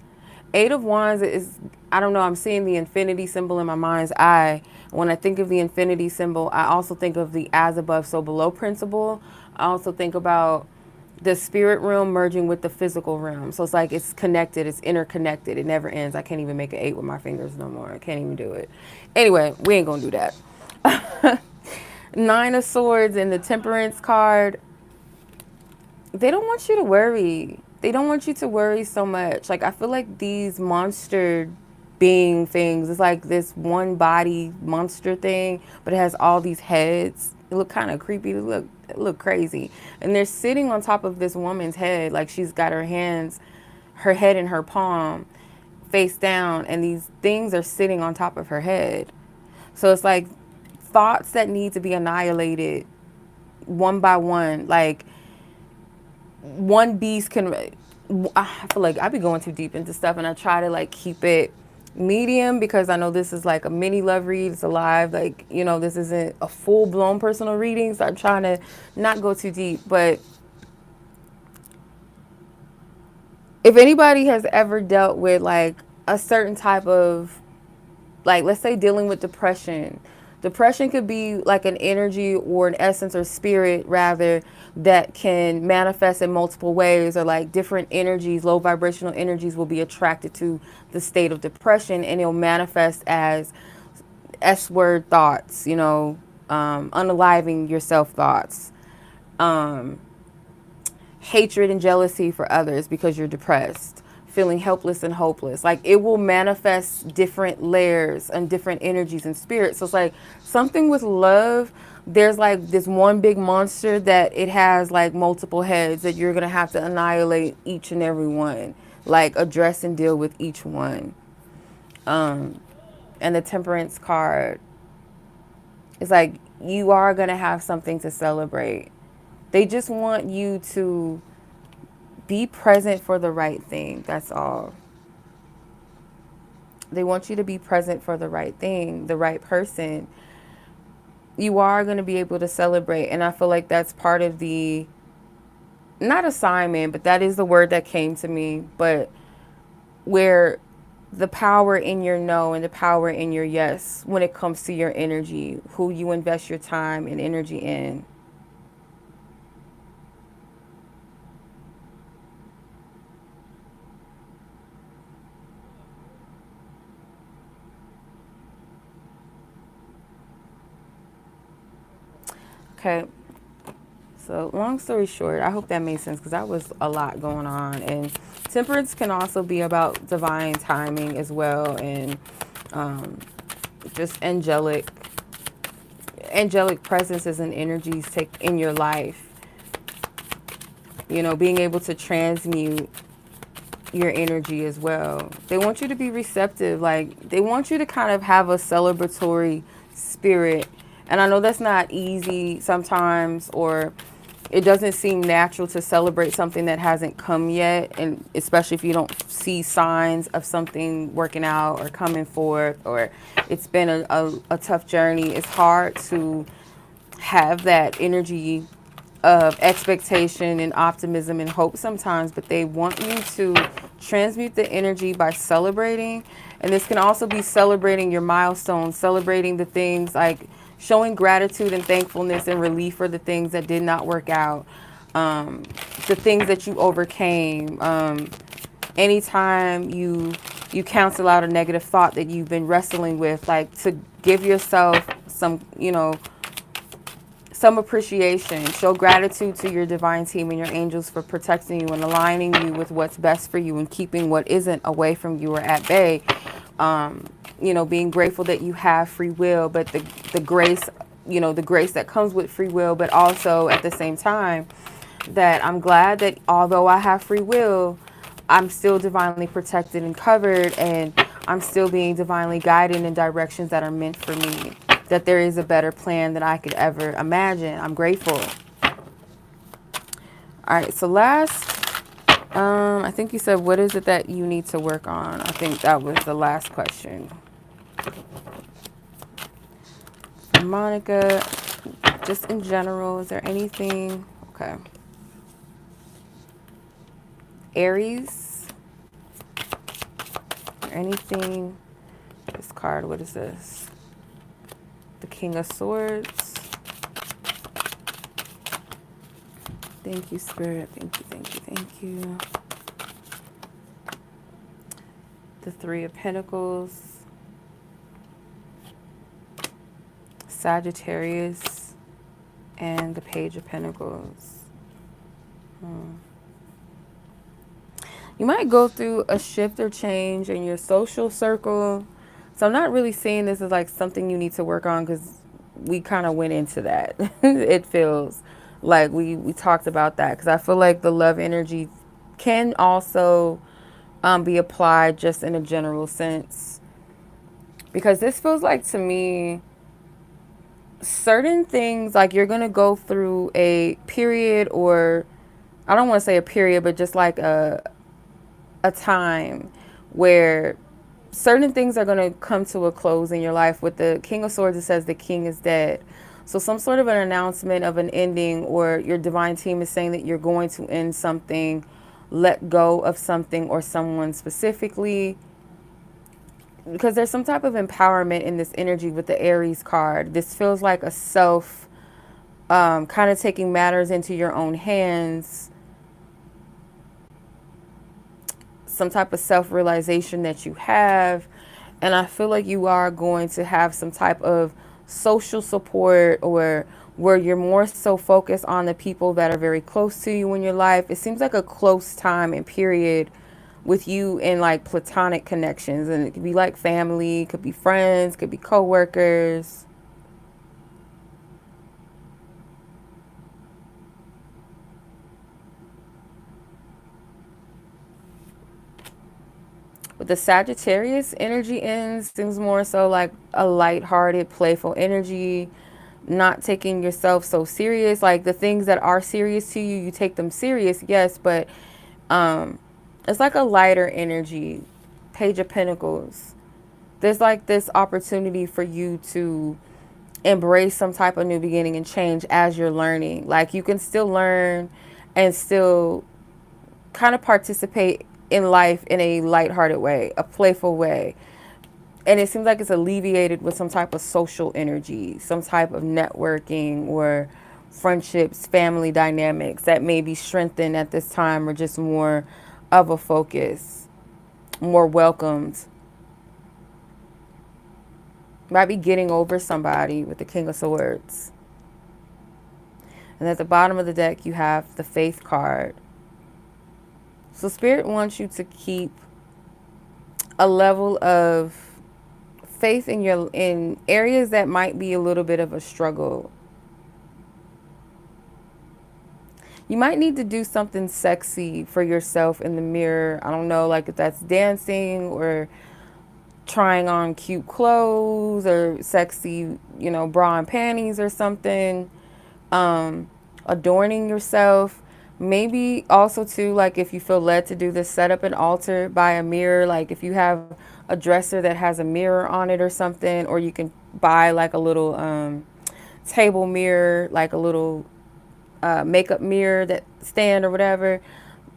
Speaker 1: 8 of Wands is, I don't know, I'm seeing the infinity symbol in my mind's eye. When I think of the infinity symbol, I also think of the as above, so below principle. I also think about the spirit realm merging with the physical realm. So it's like it's connected, it's interconnected, it never ends. I can't even make an 8 with my fingers no more. I can't even do it. Anyway, we ain't gonna do that. 9 of Swords and the Temperance card. They don't want you to worry. They don't want you to worry so much. Like, I feel like these monster being things, it's like this one body monster thing, but it has all these heads. It look kind of creepy. It look crazy. And they're sitting on top of this woman's head. Like she's got her head in her palm, face down, and these things are sitting on top of her head. So it's like thoughts that need to be annihilated one by one. Like, one beast can, I feel like I be going too deep into stuff and I try to like keep it medium because I know this is like a mini love read. It's a live, like, you know, this isn't a full blown personal reading. So I'm trying to not go too deep. But if anybody has ever dealt with like a certain type of, like, let's say dealing with depression. Depression could be like an energy or an essence or spirit rather that can manifest in multiple ways, or like different energies, low vibrational energies will be attracted to the state of depression and it'll manifest as S-word thoughts, you know, unaliving yourself thoughts, hatred and jealousy for others because you're depressed, feeling helpless and hopeless. Like it will manifest different layers and different energies and spirits. So it's like something with love, there's like this one big monster that it has like multiple heads that you're going to have to annihilate each and every one, like address and deal with each one. And the Temperance card is like, you are going to have something to celebrate. They just want you to be present for the right thing. That's all. They want you to be present for the right thing, the right person. You are going to be able to celebrate. And I feel like that's part of the, not assignment, but that is the word that came to me. But where the power in your no and the power in your yes when it comes to your energy, who you invest your time and energy in. Okay, so long story short, I hope that made sense because that was a lot going on. And temperance can also be about divine timing as well, and just angelic presences and energies take in your life. You know, being able to transmute your energy as well. They want you to be receptive. Like they want you to kind of have a celebratory spirit. And I know that's not easy sometimes, or it doesn't seem natural to celebrate something that hasn't come yet. And especially if you don't see signs of something working out or coming forth, or it's been a tough journey. It's hard to have that energy of expectation and optimism and hope sometimes, but they want you to transmute the energy by celebrating. And this can also be celebrating your milestones, celebrating the things like showing gratitude and thankfulness and relief for the things that did not work out, the things that you overcame. Anytime you cancel out a negative thought that you've been wrestling with, like to give yourself some, some appreciation, show gratitude to your divine team and your angels for protecting you and aligning you with what's best for you and keeping what isn't away from you or at bay. Being grateful that you have free will, but the grace, the grace that comes with free will, but also at the same time that I'm glad that although I have free will, I'm still divinely protected and covered, and I'm still being divinely guided in directions that are meant for me, that there is a better plan than I could ever imagine. I'm grateful. All right, so last, I think you said, what is it that you need to work on? I think that was the last question. Monica, just in general, is there anything? Okay. Aries, anything? This card, what is this? The King of Swords. Thank you, Spirit. Thank you, thank you, thank you. The Three of Pentacles. Sagittarius. And the Page of Pentacles. You might go through a shift or change in your social circle. So I'm not really seeing this as like something you need to work on, because we kind of went into that. It feels like we talked about that, because I feel like the love energy can also be applied just in a general sense. Because this feels like, to me, certain things, like you're going to go through a period, or I don't want to say a period, but just like a time where certain things are going to come to a close in your life. With the King of Swords, it says the king is dead. So some sort of an announcement of an ending, or your divine team is saying that you're going to end something, let go of something or someone specifically, because there's some type of empowerment in this energy with the Aries card. This feels like a self, kind of taking matters into your own hands, some type of self-realization that you have. And I feel like you are going to have some type of social support, or where you're more so focused on the people that are very close to you in your life. It seems like a close time and period with you in like platonic connections, and it could be like family, could be friends, could be co-workers. With the Sagittarius energy ends, seems more so like a lighthearted, playful energy, not taking yourself so serious. Like the things that are serious to you, you take them serious, yes, but it's like a lighter energy. Page of Pentacles. There's like this opportunity for you to embrace some type of new beginning and change as you're learning. Like you can still learn and still kind of participate in life in a lighthearted way, a playful way. And it seems like it's alleviated with some type of social energy, some type of networking or friendships, family dynamics that may be strengthened at this time, or just more of a focus, more welcomed. Might be getting over somebody with the King of Swords. And at the bottom of the deck, you have the Faith card. So Spirit wants you to keep a level of faith in areas that might be a little bit of a struggle. You might need to do something sexy for yourself in the mirror. I don't know, like if that's dancing or trying on cute clothes or sexy, bra and panties or something. Adorning yourself. Maybe also too, like if you feel led to do this, set up an altar by a mirror. Like if you have a dresser that has a mirror on it or something, or you can buy like a little table mirror, like a little makeup mirror that stand or whatever,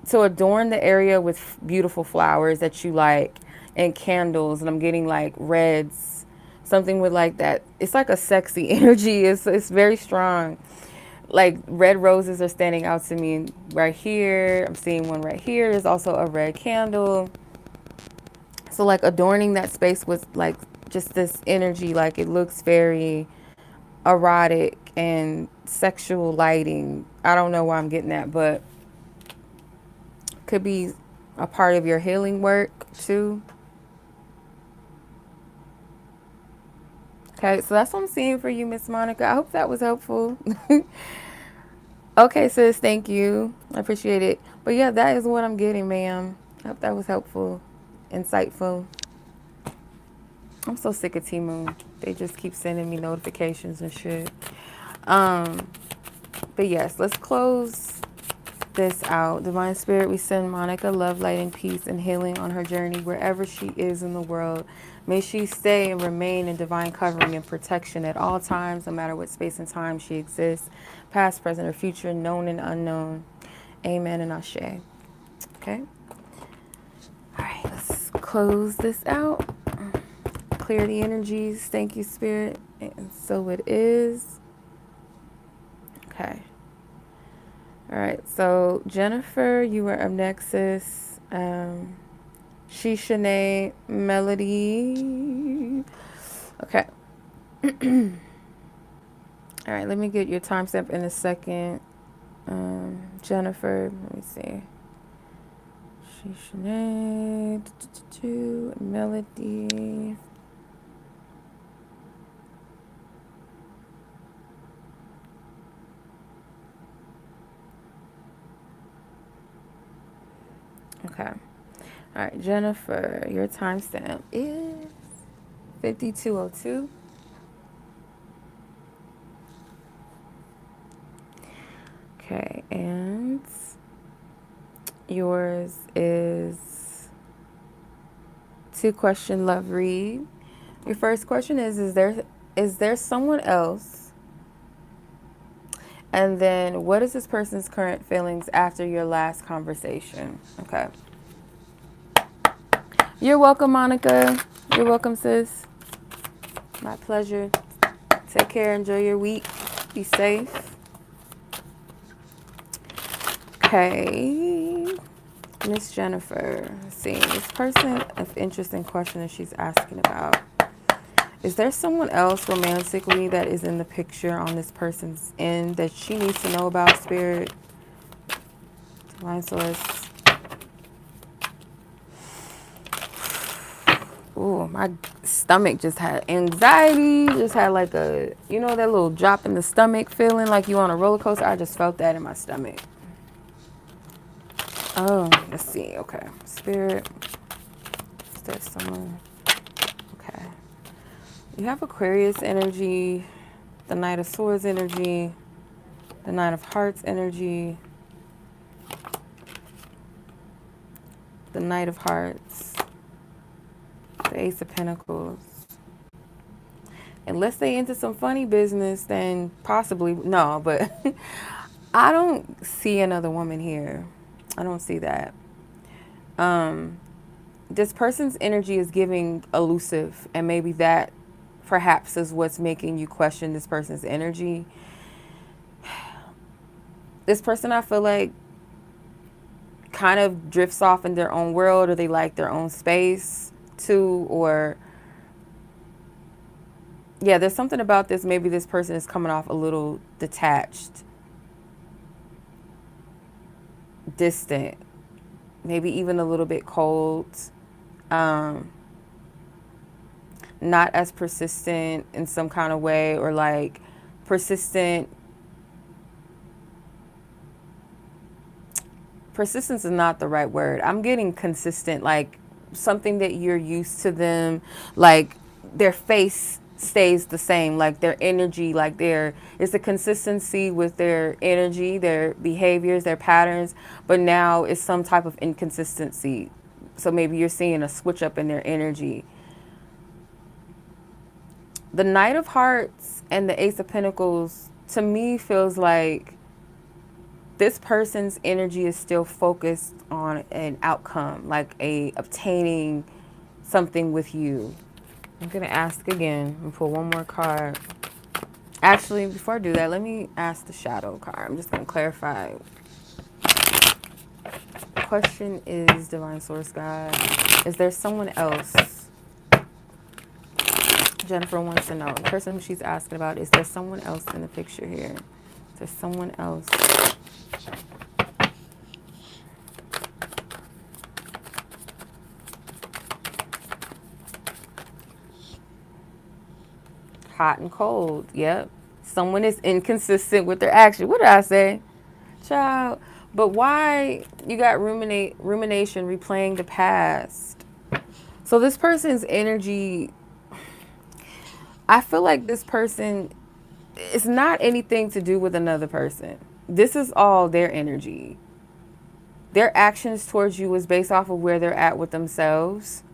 Speaker 1: to adorn the area with beautiful flowers that you like and candles. And I'm getting like reds, something with like that. It's like a sexy energy. It's very strong. Like red roses are standing out to me right here. I'm seeing one right here. There's also a red candle. So like adorning that space with like just this energy, like it looks very erotic and sexual lighting. I don't know why I'm getting that, but could be a part of your healing work too. Okay, so that's what I'm seeing for you, Miss Monica. I hope that was helpful. Okay, sis, thank you. I appreciate it. But yeah, that is what I'm getting, ma'am. I hope that was helpful, insightful. I'm so sick of Timu. They just keep sending me notifications and shit. But yes, let's close this out. Divine Spirit, we send Monica love, light, and peace and healing on her journey wherever she is in the world. May she stay and remain in divine covering and protection at all times, no matter what space and time she exists, past, present, or future, known and unknown. Amen and ashe. Okay. All right, let's close this out. Clear the energies. Thank you, Spirit. And so it is. Okay. All right, so Jennifer, you were up next, sis. Sheshaney, Melody. Okay. All right, let me get your timestamp in a second. Jennifer, let me see. Sheshaney, Melody. Okay. All right, Jennifer, your timestamp is 5202. Okay, and yours is 2-question love read. Your first question is there someone else? And then what is this person's current feelings after your last conversation? Okay. You're welcome, Monica. You're welcome, sis. My pleasure. Take care. Enjoy your week. Be safe. Okay. Miss Jennifer. Let's see. This person, an interesting question that she's asking about. Is there someone else romantically that is in the picture on this person's end that she needs to know about, Spirit? Divine Source. Ooh, my stomach just had anxiety. Just had like a, you know, that little drop in the stomach feeling like you on a roller coaster. I just felt that in my stomach. Oh, let's see. Okay. Spirit. Is there someone? Okay. You have Aquarius energy, the Knight of Swords energy, the Knight of Hearts energy, the Knight of Hearts, the Ace of Pentacles. Unless they into some funny business, then possibly, no, but I don't see another woman here. I don't see that. This person's energy is giving elusive, and maybe that perhaps is what's making you question this person's energy. This person, I feel like, kind of drifts off in their own world, or they like their own space too, or yeah, there's something about this. Maybe this person is coming off a little detached, distant, maybe even a little bit cold, not as persistent in some kind of way, or like persistent. Persistence is not the right word. I'm getting consistent, like something that you're used to them, like their face stays the same, like their energy, like it's a consistency with their energy, their behaviors, their patterns, but now it's some type of inconsistency. So maybe you're seeing a switch up in their energy. The Knight of Hearts and the Ace of Pentacles, to me, feels like this person's energy is still focused on an outcome, like obtaining something with you. I'm going to ask again and pull one more card. Actually, before I do that, let me ask the shadow card. I'm just going to clarify. The question is, Divine Source God, is there someone else? Jennifer wants to know. The person who she's asking about, is there someone else in the picture here? Is there someone else? Hot and cold. Yep. Someone is inconsistent with their action. What did I say? Child. But why you got rumination, replaying the past? So this person's energy, I feel like this person, it's not anything to do with another person. This is all their energy. Their actions towards you is based off of where they're at with themselves.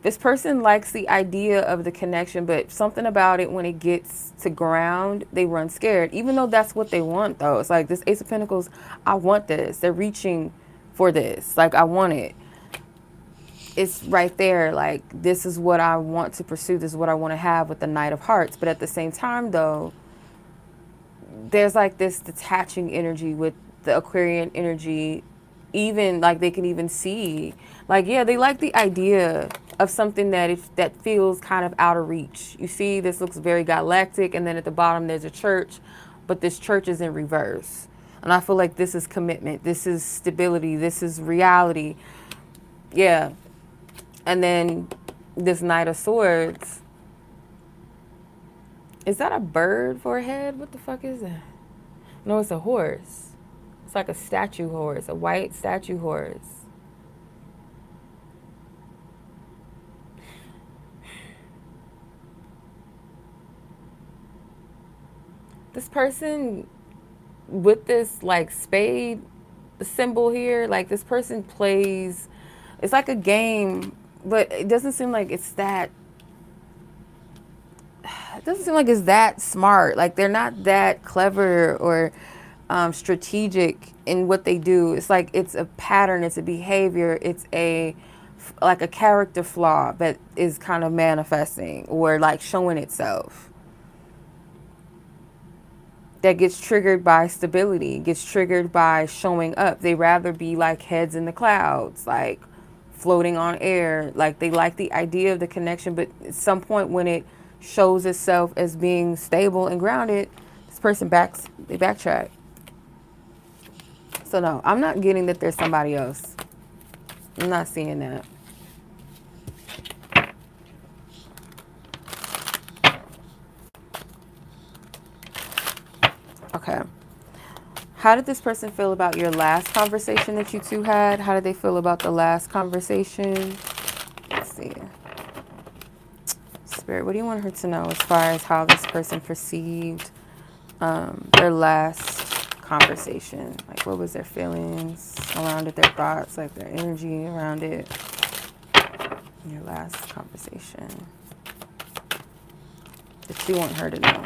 Speaker 1: This person likes the idea of the connection, but something about it, when it gets to ground, they run scared. Even though that's what they want, though. It's like this Ace of Pentacles, I want this. They're reaching for this. Like, I want it. It's right there. Like, this is what I want to pursue. This is what I want to have with the Knight of Hearts. But at the same time, though, there's like this detaching energy with the Aquarian energy. Even like they can even see, like, yeah, they like the idea of something that feels kind of out of reach. You see, this looks very galactic, and then at the bottom there's a church, but this church is in reverse. And I feel like this is commitment, this is stability, this is reality. Yeah. And then this Knight of Swords, is that a bird for a head? What the fuck is that? No, it's a horse. It's like a statue horse, a white statue horse. This person with this like spade symbol here, like this person plays, it's like a game, but it doesn't seem like it's that, it doesn't seem like it's that smart. Like they're not that clever or strategic in what they do. It's like it's a pattern, it's a behavior, it's a like a character flaw that is kind of manifesting or like showing itself. That gets triggered by stability, gets triggered by showing up. They rather be like heads in the clouds, like floating on air. Like they like the idea of the connection, but at some point when it shows itself as being stable and grounded, this person they backtrack. So no, I'm not getting that there's somebody else. I'm not seeing that. Okay. How did this person feel about your last conversation that you two had? How did they feel about the last conversation? Let's see. Spirit, what do you want her to know as far as how this person perceived their last conversation? Like, what was their feelings around it, their thoughts, like their energy around it? Your last conversation that you want her to know.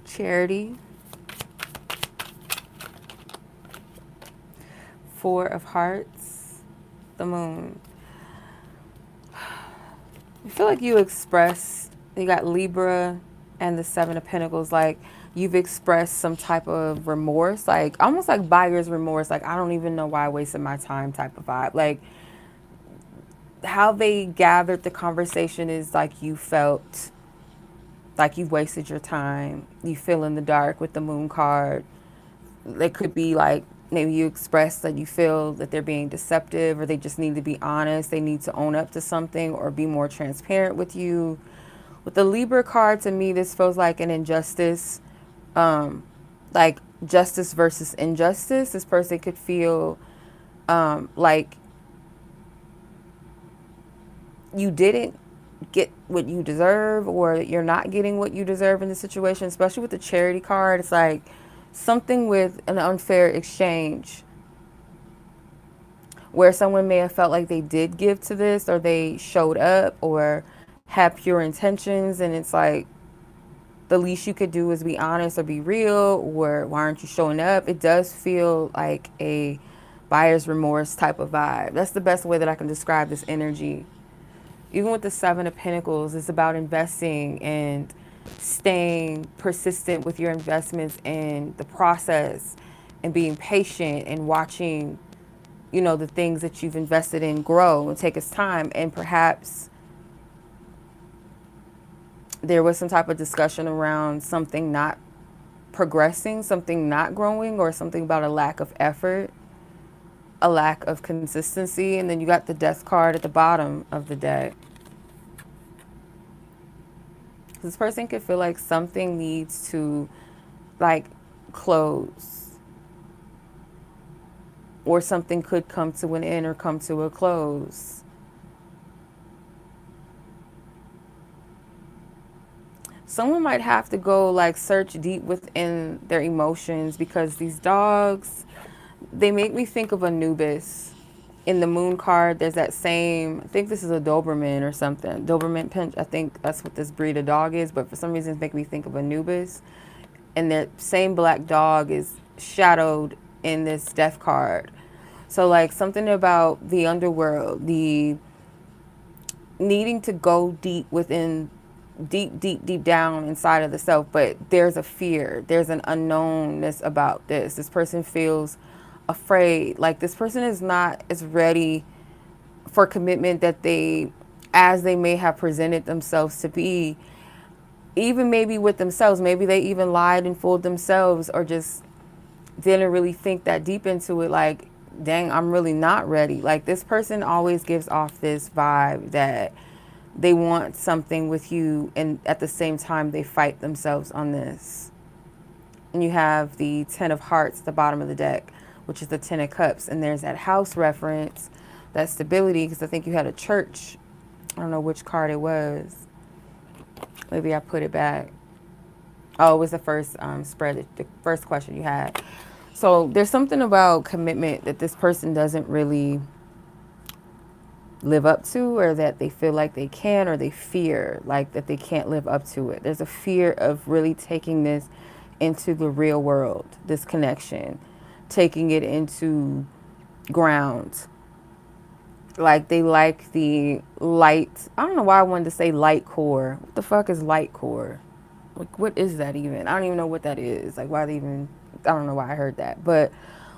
Speaker 1: Charity. Four of Hearts. The Moon. I feel like you got Libra and the Seven of Pentacles. Like you've expressed some type of remorse, like almost like buyer's remorse. Like, I don't even know why I wasted my time type of vibe. Like how they gathered the conversation is like you felt like you wasted your time. You feel in the dark with the Moon card. It could be like maybe you express that you feel that they're being deceptive, or they just need to be honest. They need to own up to something or be more transparent with you. With the Libra card, to me, this feels like an injustice, like justice versus injustice. This person could feel like you didn't get what you deserve, or that you're not getting what you deserve in the situation, especially with the Charity card. It's like something with an unfair exchange where someone may have felt like they did give to this, or they showed up or had pure intentions, and it's like the least you could do is be honest or be real, or why aren't you showing up? It does feel like a buyer's remorse type of vibe. That's the best way that I can describe this energy. Even with the Seven of Pentacles, it's about investing and staying persistent with your investments and the process, and being patient and watching, you know, the things that you've invested in grow and take its time. And perhaps there was some type of discussion around something not progressing, something not growing, or something about a lack of effort, a lack of consistency. And then you got the Death card at the bottom of the deck. This person could feel like something needs to, like, close, or something could come to an end or come to a close. Someone might have to go, like, search deep within their emotions, because these dogs, they make me think of Anubis. In the Moon card, there's that same, I think this is a Doberman or something. Doberman pinch, I think that's what this breed of dog is, but for some reason it's making me think of Anubis. And that same black dog is shadowed in this Death card. So, like, something about the underworld, the needing to go deep within, deep down inside of the self, but there's a fear, there's an unknownness about this. This person feels afraid, like this person is not as ready for commitment that as they may have presented themselves to be, even maybe with themselves. Maybe they even lied and fooled themselves, or just didn't really think that deep into it, like, dang, I'm really not ready. Like, this person always gives off this vibe that they want something with you, and at the same time they fight themselves on this. And you have the Ten of Hearts at the bottom of the deck, which is the Ten of Cups. And there's that house reference, that stability, because I think you had a church. I don't know which card it was. Maybe I put it back. Oh, it was the first spread, the first question you had. So there's something about commitment that this person doesn't really live up to, or that they feel like they can, or they fear like that they can't live up to it. There's a fear of really taking this into the real world, this connection, taking it into ground. Like, they like the light. I don't know why I wanted to say light core. What the fuck is light core? Like, what is that even? I don't even know what that is. Like, why they even, I don't know why I heard that. But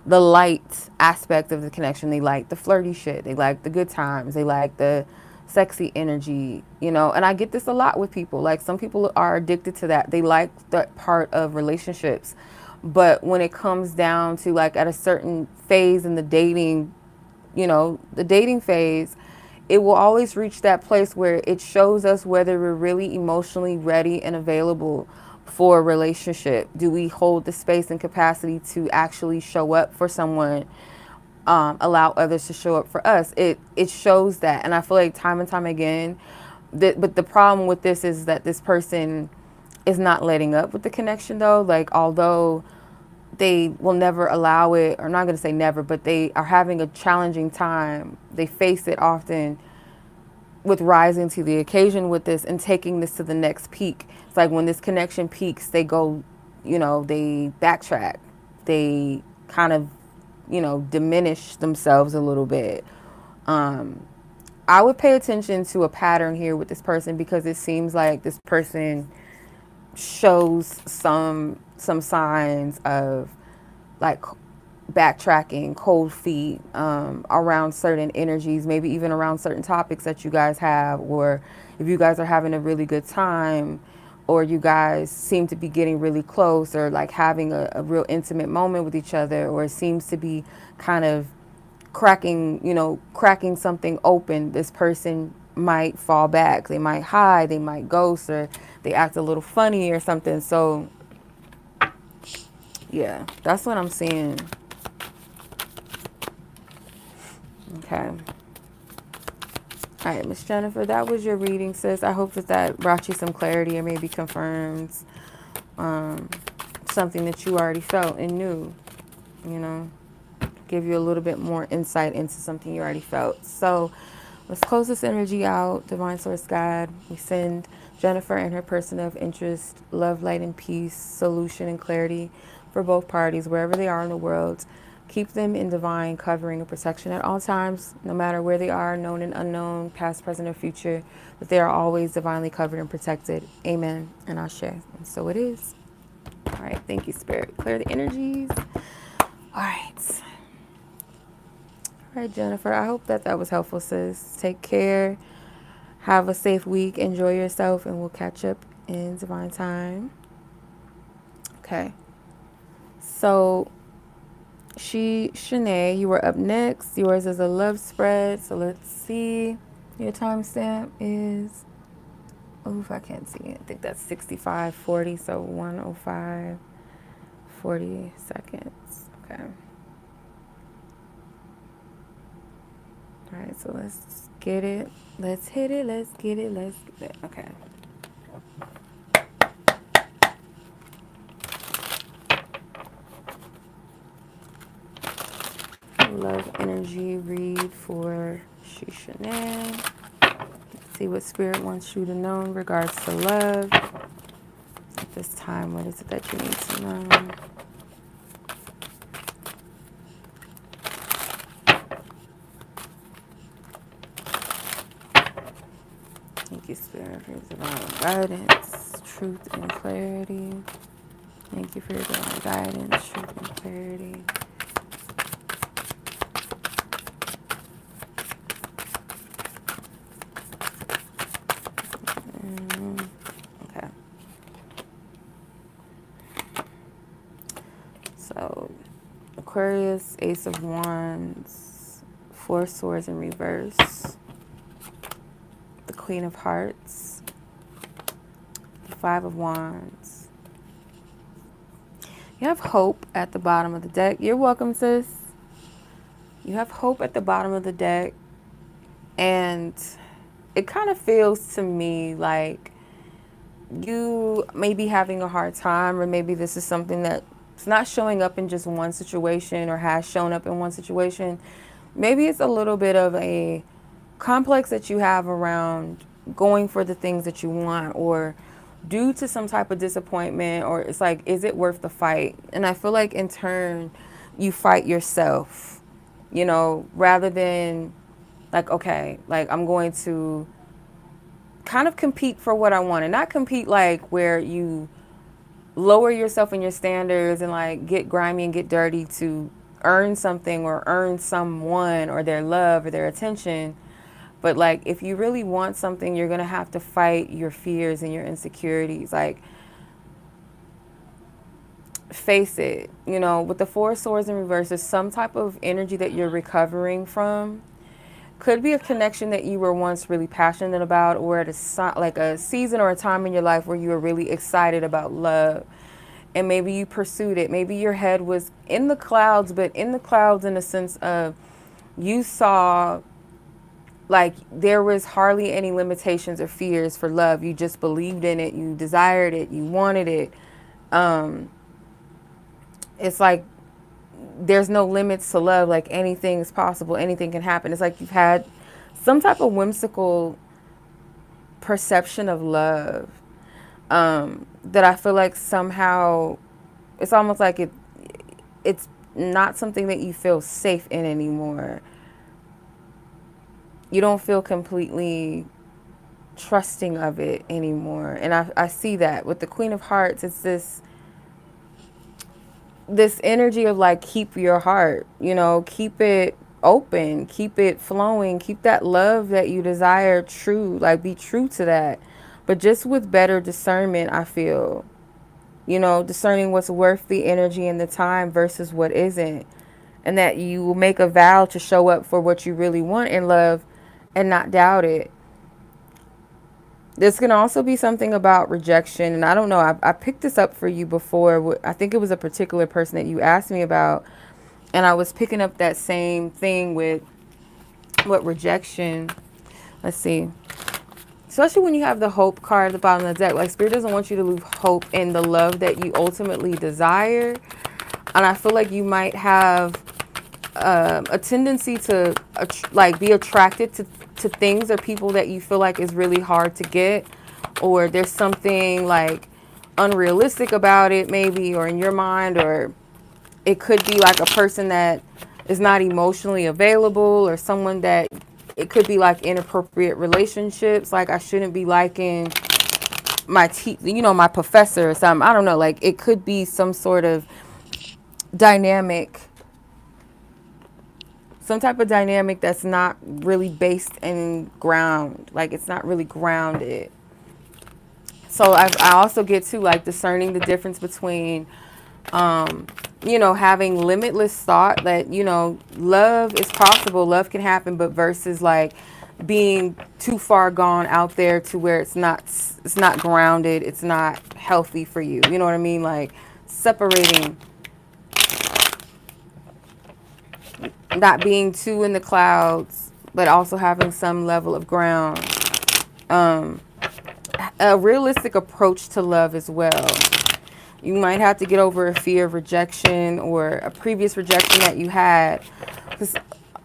Speaker 1: the light aspect of the connection, they like the flirty shit. They like the good times. They like the sexy energy, you know. And I get this a lot with people. Like, some people are addicted to that. They like that part of relationships. But when it comes down to, like, at a certain phase in the dating, you know, the dating phase, it will always reach that place where it shows us whether we're really emotionally ready and available for a relationship. Do we hold the space and capacity to actually show up for someone, allow others to show up for us? It shows that. And I feel like time and time again, but the problem with this is that this person is not letting up with the connection, though. Like, although they will never allow it, or I'm not going to say never, but they are having a challenging time. They face it often with rising to the occasion with this and taking this to the next peak. It's like when this connection peaks, they go, you know, they backtrack. They kind of, you know, diminish themselves a little bit. I would pay attention to a pattern here with this person, because it seems like this person shows some signs of, like, backtracking, cold feet, around certain energies, maybe even around certain topics that you guys have, or if you guys are having a really good time, or you guys seem to be getting really close, or like having a real intimate moment with each other, or it seems to be kind of cracking something open, this person might fall back. They might hide, they might ghost, or they act a little funny or something. So yeah, that's what I'm seeing. Okay. All right, Miss Jennifer, that was your reading, sis. I hope that brought you some clarity, or maybe confirms something that you already felt and knew, you know, give you a little bit more insight into something you already felt. So Let's close this energy out. Divine Source God, we send Jennifer and her person of interest, love, light, and peace, solution, and clarity for both parties, wherever they are in the world. Keep them in divine covering and protection at all times, no matter where they are, known and unknown, past, present, or future, that they are always divinely covered and protected. Amen and Ashe. And so it is. All right. Thank you, Spirit. Clear the energies. All right. All right, Jennifer. I hope that that was helpful, sis. Take care. Have a safe week. Enjoy yourself, and we'll catch up in divine time. Okay. So, Sheshaney, you were up next. Yours is a love spread. So let's see. Your timestamp is, oh, if I can't see it, I think that's 65:40. So 1:05:40 seconds. Okay. All right. So let's get it. Let's hit it. Let's get it. Let's get it. Okay. Love energy read for Sheshaney. Let's see what Spirit wants you to know in regards to love. At this time, what is it that you need to know? Thank you, Spirit, for your divine guidance, truth, and clarity. Thank you for your divine guidance, truth, and clarity. Okay. So, Aquarius, Ace of Wands, Four Swords in reverse, the Queen of Hearts, the Five of Wands. You have hope at the bottom of the deck. You're welcome, sis. You have hope at the bottom of the deck, and it kind of feels to me like you may be having a hard time, or maybe this is something that's not showing up in just one situation or has shown up in one situation. Maybe it's a little bit of a complex that you have around going for the things that you want, or due to some type of disappointment, or it's like, is it worth the fight? And I feel like in turn, you fight yourself, you know, rather than like, okay, like I'm going to kind of compete for what I want, and not compete like where you lower yourself in your standards and like get grimy and get dirty to earn something or earn someone or their love or their attention. But like, if you really want something, you're going to have to fight your fears and your insecurities. Like, face it, you know, with the Four Swords in reverse, there's some type of energy that you're recovering from. Could be a connection that you were once really passionate about, or at a season or a time in your life where you were really excited about love, and maybe you pursued it. Maybe your head was in the clouds, but in the clouds in the sense of you saw like there was hardly any limitations or fears for love. You just believed in it, you desired it, you wanted it. It's like there's no limits to love. Like, anything is possible, anything can happen. It's like you've had some type of whimsical perception of love, that I feel like somehow it's almost like it's not something that you feel safe in anymore. You don't feel completely trusting of it anymore. And I see that with the Queen of Hearts. It's this energy of like, keep your heart, you know, keep it open, keep it flowing, keep that love that you desire true, like be true to that, but just with better discernment. I feel, you know, discerning what's worth the energy and the time versus what isn't, and that you will make a vow to show up for what you really want in love and not doubt it. This can also be something about rejection. And I don't know, I picked this up for you before. I think it was a particular person that you asked me about. And I was picking up that same thing with what rejection. Let's see. Especially when you have the hope card at the bottom of the deck. Like, Spirit doesn't want you to lose hope in the love that you ultimately desire. And I feel like you might have a tendency to like be attracted to things or people that you feel like is really hard to get, or there's something like unrealistic about it maybe, or in your mind, or it could be like a person that is not emotionally available, or someone that it could be like inappropriate relationships. Like I shouldn't be liking my professor or something. I don't know. Like it could be some sort of dynamic, some type of dynamic that's not really based in ground. Like it's not really grounded. So I also get to like discerning the difference between having limitless thought that, love is possible, love can happen, but versus like being too far gone out there to where it's not grounded, it's not healthy for you. You know what I mean? Like separating, not being too in the clouds, but also having some level of ground. A realistic approach to love as well. You might have to get over a fear of rejection or a previous rejection that you had. Because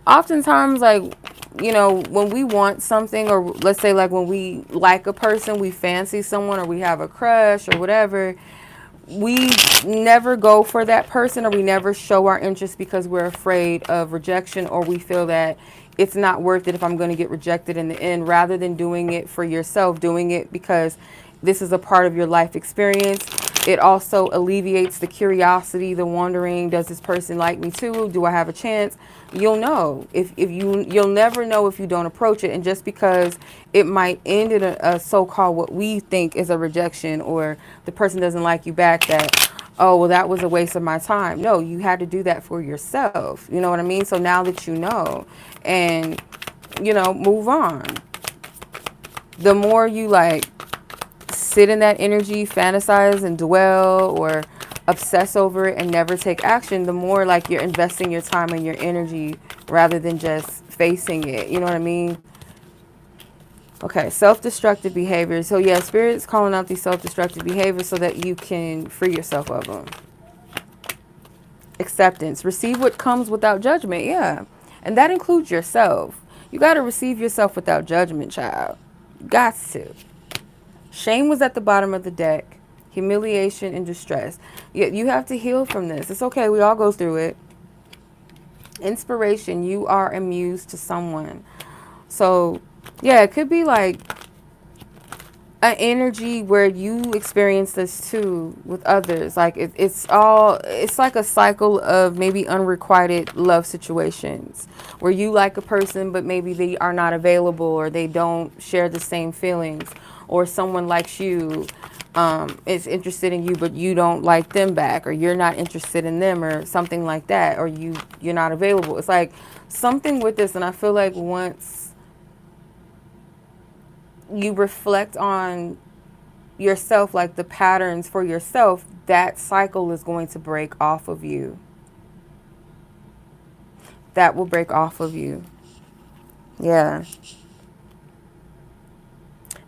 Speaker 1: oftentimes, like, when we want something, or let's say like when we like a person, we fancy someone, or we have a crush or whatever, we never go for that person, or we never show our interest because we're afraid of rejection, or we feel that it's not worth it if I'm going to get rejected in the end, rather than doing it for yourself, doing it because this is a part of your life experience. It also alleviates the curiosity, the wondering, does this person like me too? Do I have a chance? You'll know you'll never know if you don't approach it. And just because it might end in a so-called what we think is a rejection, or the person doesn't like you back, that, oh, well, that was a waste of my time. No, you had to do that for yourself. You know what I mean? So now that you know, and, move on. The more you like sit in that energy, fantasize and dwell or obsess over it and never take action, the more like you're investing your time and your energy rather than just facing it. You know what I mean? Okay, self-destructive behaviors. So yeah, Spirit's calling out these self-destructive behaviors so that you can free yourself of them. Acceptance. Receive what comes without judgment. Yeah. And that includes yourself. You got to receive yourself without judgment, child. You got to. Shame was at the bottom of the deck. Humiliation and distress. You have to heal from this. It's okay. We all go through it. Inspiration. You are a muse to someone. So, yeah, it could be like an energy where you experience this too with others. Like it's like a cycle of maybe unrequited love situations where you like a person, but maybe they are not available, or they don't share the same feelings, or someone likes you, is interested in you, but you don't like them back, or you're not interested in them, or something like that, or you're not available. It's like something with this. And I feel like once you reflect on yourself, like the patterns for yourself, that cycle is going to break off of you. That will break off of you. Yeah.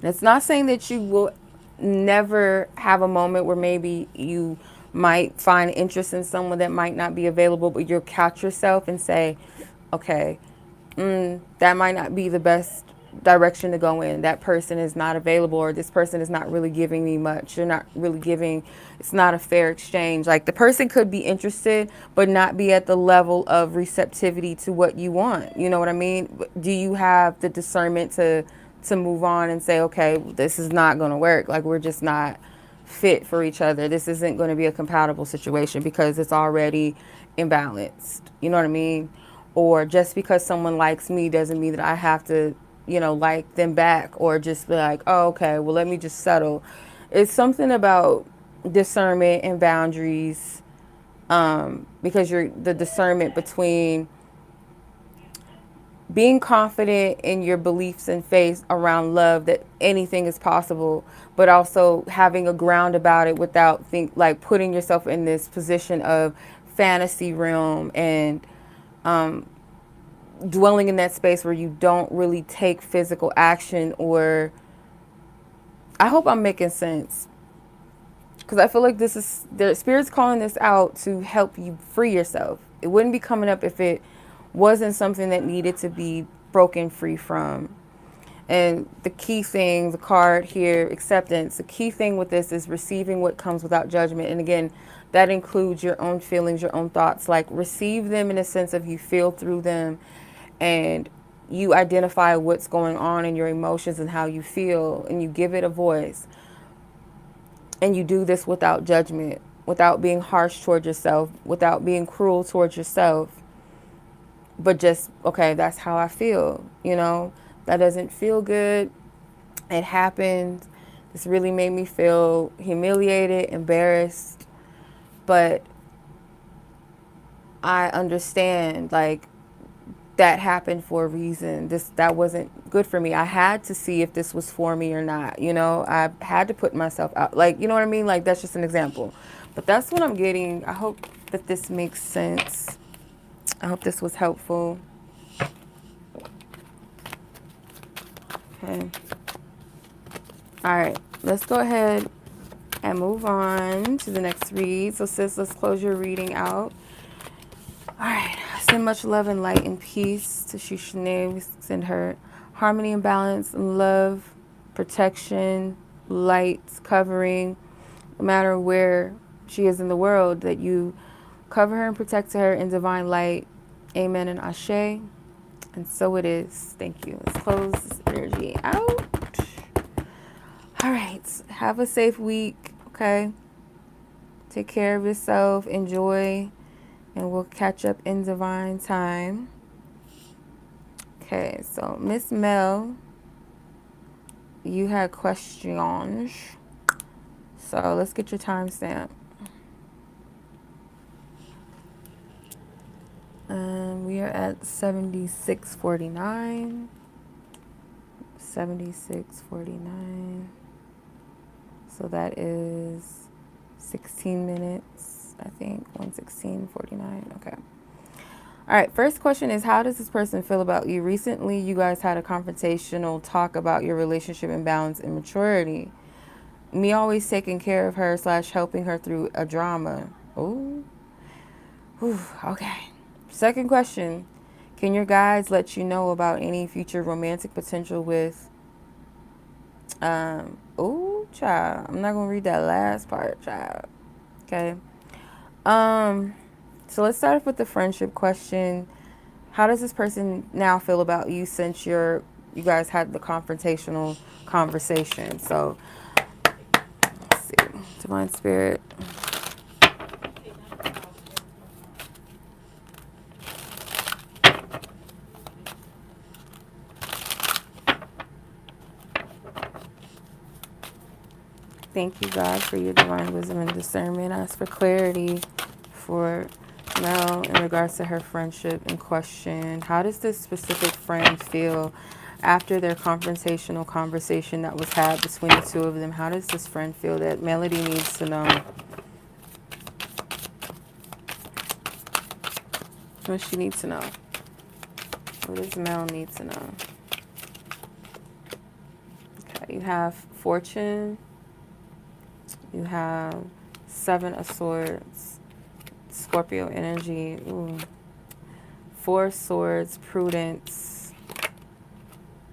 Speaker 1: And it's not saying that you will never have a moment where maybe you might find interest in someone that might not be available, but you'll catch yourself and say, okay, that might not be the best direction to go in. That person is not available, or this person is not really giving me much. You're not really giving, it's not a fair exchange. Like the person could be interested, but not be at the level of receptivity to what you want. You know what I mean? Do you have the discernment to move on and say, okay, this is not going to work. Like we're just not fit for each other. This isn't going to be a compatible situation because it's already imbalanced. You know what I mean? Or just because someone likes me doesn't mean that I have to, like them back, or just be like, oh, okay, well, let me just settle. It's something about discernment and boundaries, because the discernment between being confident in your beliefs and faith around love, that anything is possible, but also having a ground about it without putting yourself in this position of fantasy realm and dwelling in that space where you don't really take physical action. Or I hope I'm making sense, because I feel like this is the Spirit's calling this out to help you free yourself. It wouldn't be coming up if it wasn't something that needed to be broken free from. And the key thing, the card here, acceptance, the key thing with this is receiving what comes without judgment. And again, that includes your own feelings, your own thoughts. Like, receive them in a sense of you feel through them and you identify what's going on in your emotions and how you feel, and you give it a voice. And you do this without judgment, without being harsh towards yourself, without being cruel towards yourself, but just, okay, that's how I feel, you know, that doesn't feel good. It happened. This really made me feel humiliated, embarrassed, but I understand, like, that happened for a reason. That wasn't good for me. I had to see if this was for me or not. You know, I had to put myself out. Like, you know what I mean? Like, that's just an example. But that's what I'm getting. I hope that this makes sense. I hope this was helpful. Okay. All right. Let's go ahead and move on to the next read. So, sis, let's close your reading out. All right. I send much love and light and peace to Sheshaney. We send her harmony and balance and love, protection, light, covering, no matter where she is in the world, that you cover her and protect her in divine light. Amen and ashe. And so it is. Thank you. Let's close this energy out. All right. Have a safe week. Okay. Take care of yourself. Enjoy. And we'll catch up in divine time. Okay, so Miss Mel, you had questions. So let's get your timestamp. We are at 76:49. 76:49. So that is 16 minutes. I think 1:16:49. Okay. All right. First question is, how does this person feel about you? Recently, you guys had a confrontational talk about your relationship imbalance and maturity. Me always taking care of her / helping her through a drama. Ooh. Ooh. Okay. Second question. Can your guides let you know about any future romantic potential with, ooh, child. I'm not going to read that last part, child. Okay. So let's start off with the friendship question. How does this person now feel about you since you guys had the confrontational conversation? So let's see. Divine Spirit. Thank you, God, for your divine wisdom and discernment. I ask for clarity for Mel in regards to her friendship in question. How does this specific friend feel after their confrontational conversation that was had between the two of them? How does this friend feel? That Melody needs to know. What does she need to know? What does Mel need to know? Okay, you have Fortune. You have 7 of Swords. Scorpio energy. Ooh. 4 Swords, Prudence.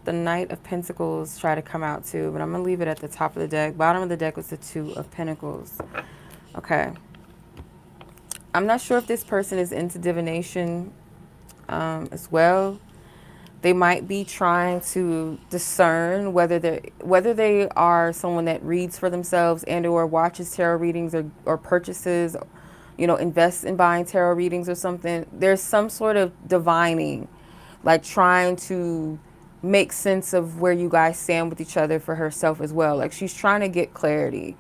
Speaker 1: The Knight of Pentacles try to come out too, but I'm going to leave it at the top of the deck. Bottom of the deck was the 2 of Pentacles. Okay. I'm not sure if this person is into divination as well. They might be trying to discern whether they are someone that reads for themselves and or watches tarot readings or purchases, you know, invests in buying tarot readings or something. There's some sort of divining, like trying to make sense of where you guys stand with each other for herself as well. Like, she's trying to get clarity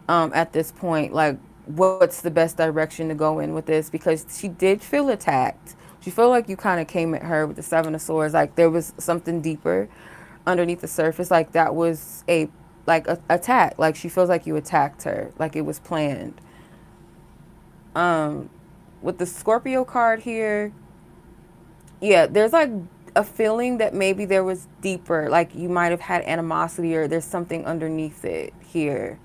Speaker 1: at this point, like what's the best direction to go in with this, because she did feel attacked. She felt like you kind of came at her with the 7 of Swords, like there was something deeper underneath the surface, like that was a attack, like she feels like you attacked her, like it was planned. With the Scorpio card here, yeah, there's like a feeling that maybe there was deeper, like you might have had animosity or there's something underneath it here.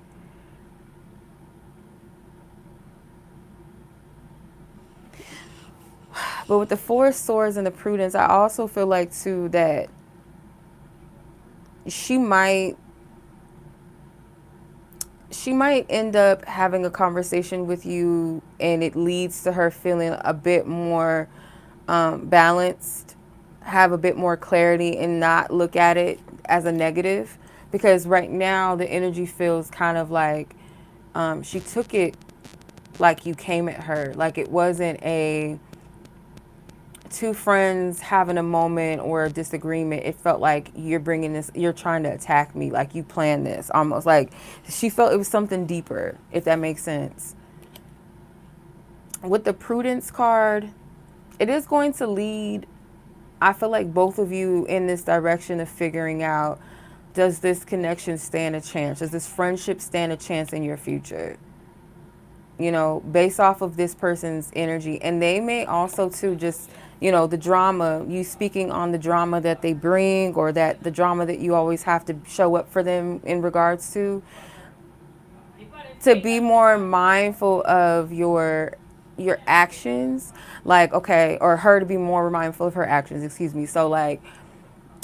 Speaker 1: But with the Four of Swords and the Prudence, I also feel like too that she might end up having a conversation with you and it leads to her feeling a bit more balanced, have a bit more clarity and not look at it as a negative. Because right now the energy feels kind of like she took it like you came at her. Like it wasn't a two friends having a moment or a disagreement. It felt like you're bringing this, you're trying to attack me, like you planned this almost. Like she felt it was something deeper, if that makes sense. With the Prudence card, it is going to lead, I feel like, both of you in this direction of figuring out, does this connection stand a chance? Does this friendship stand a chance in your future? You know, based off of this person's energy. And they may also too just, you know, the drama, you speaking on the drama that they bring, or that the drama that you always have to show up for them in regards to be more mindful of your actions. Like, okay, or her to be more mindful of her actions, excuse me. So like,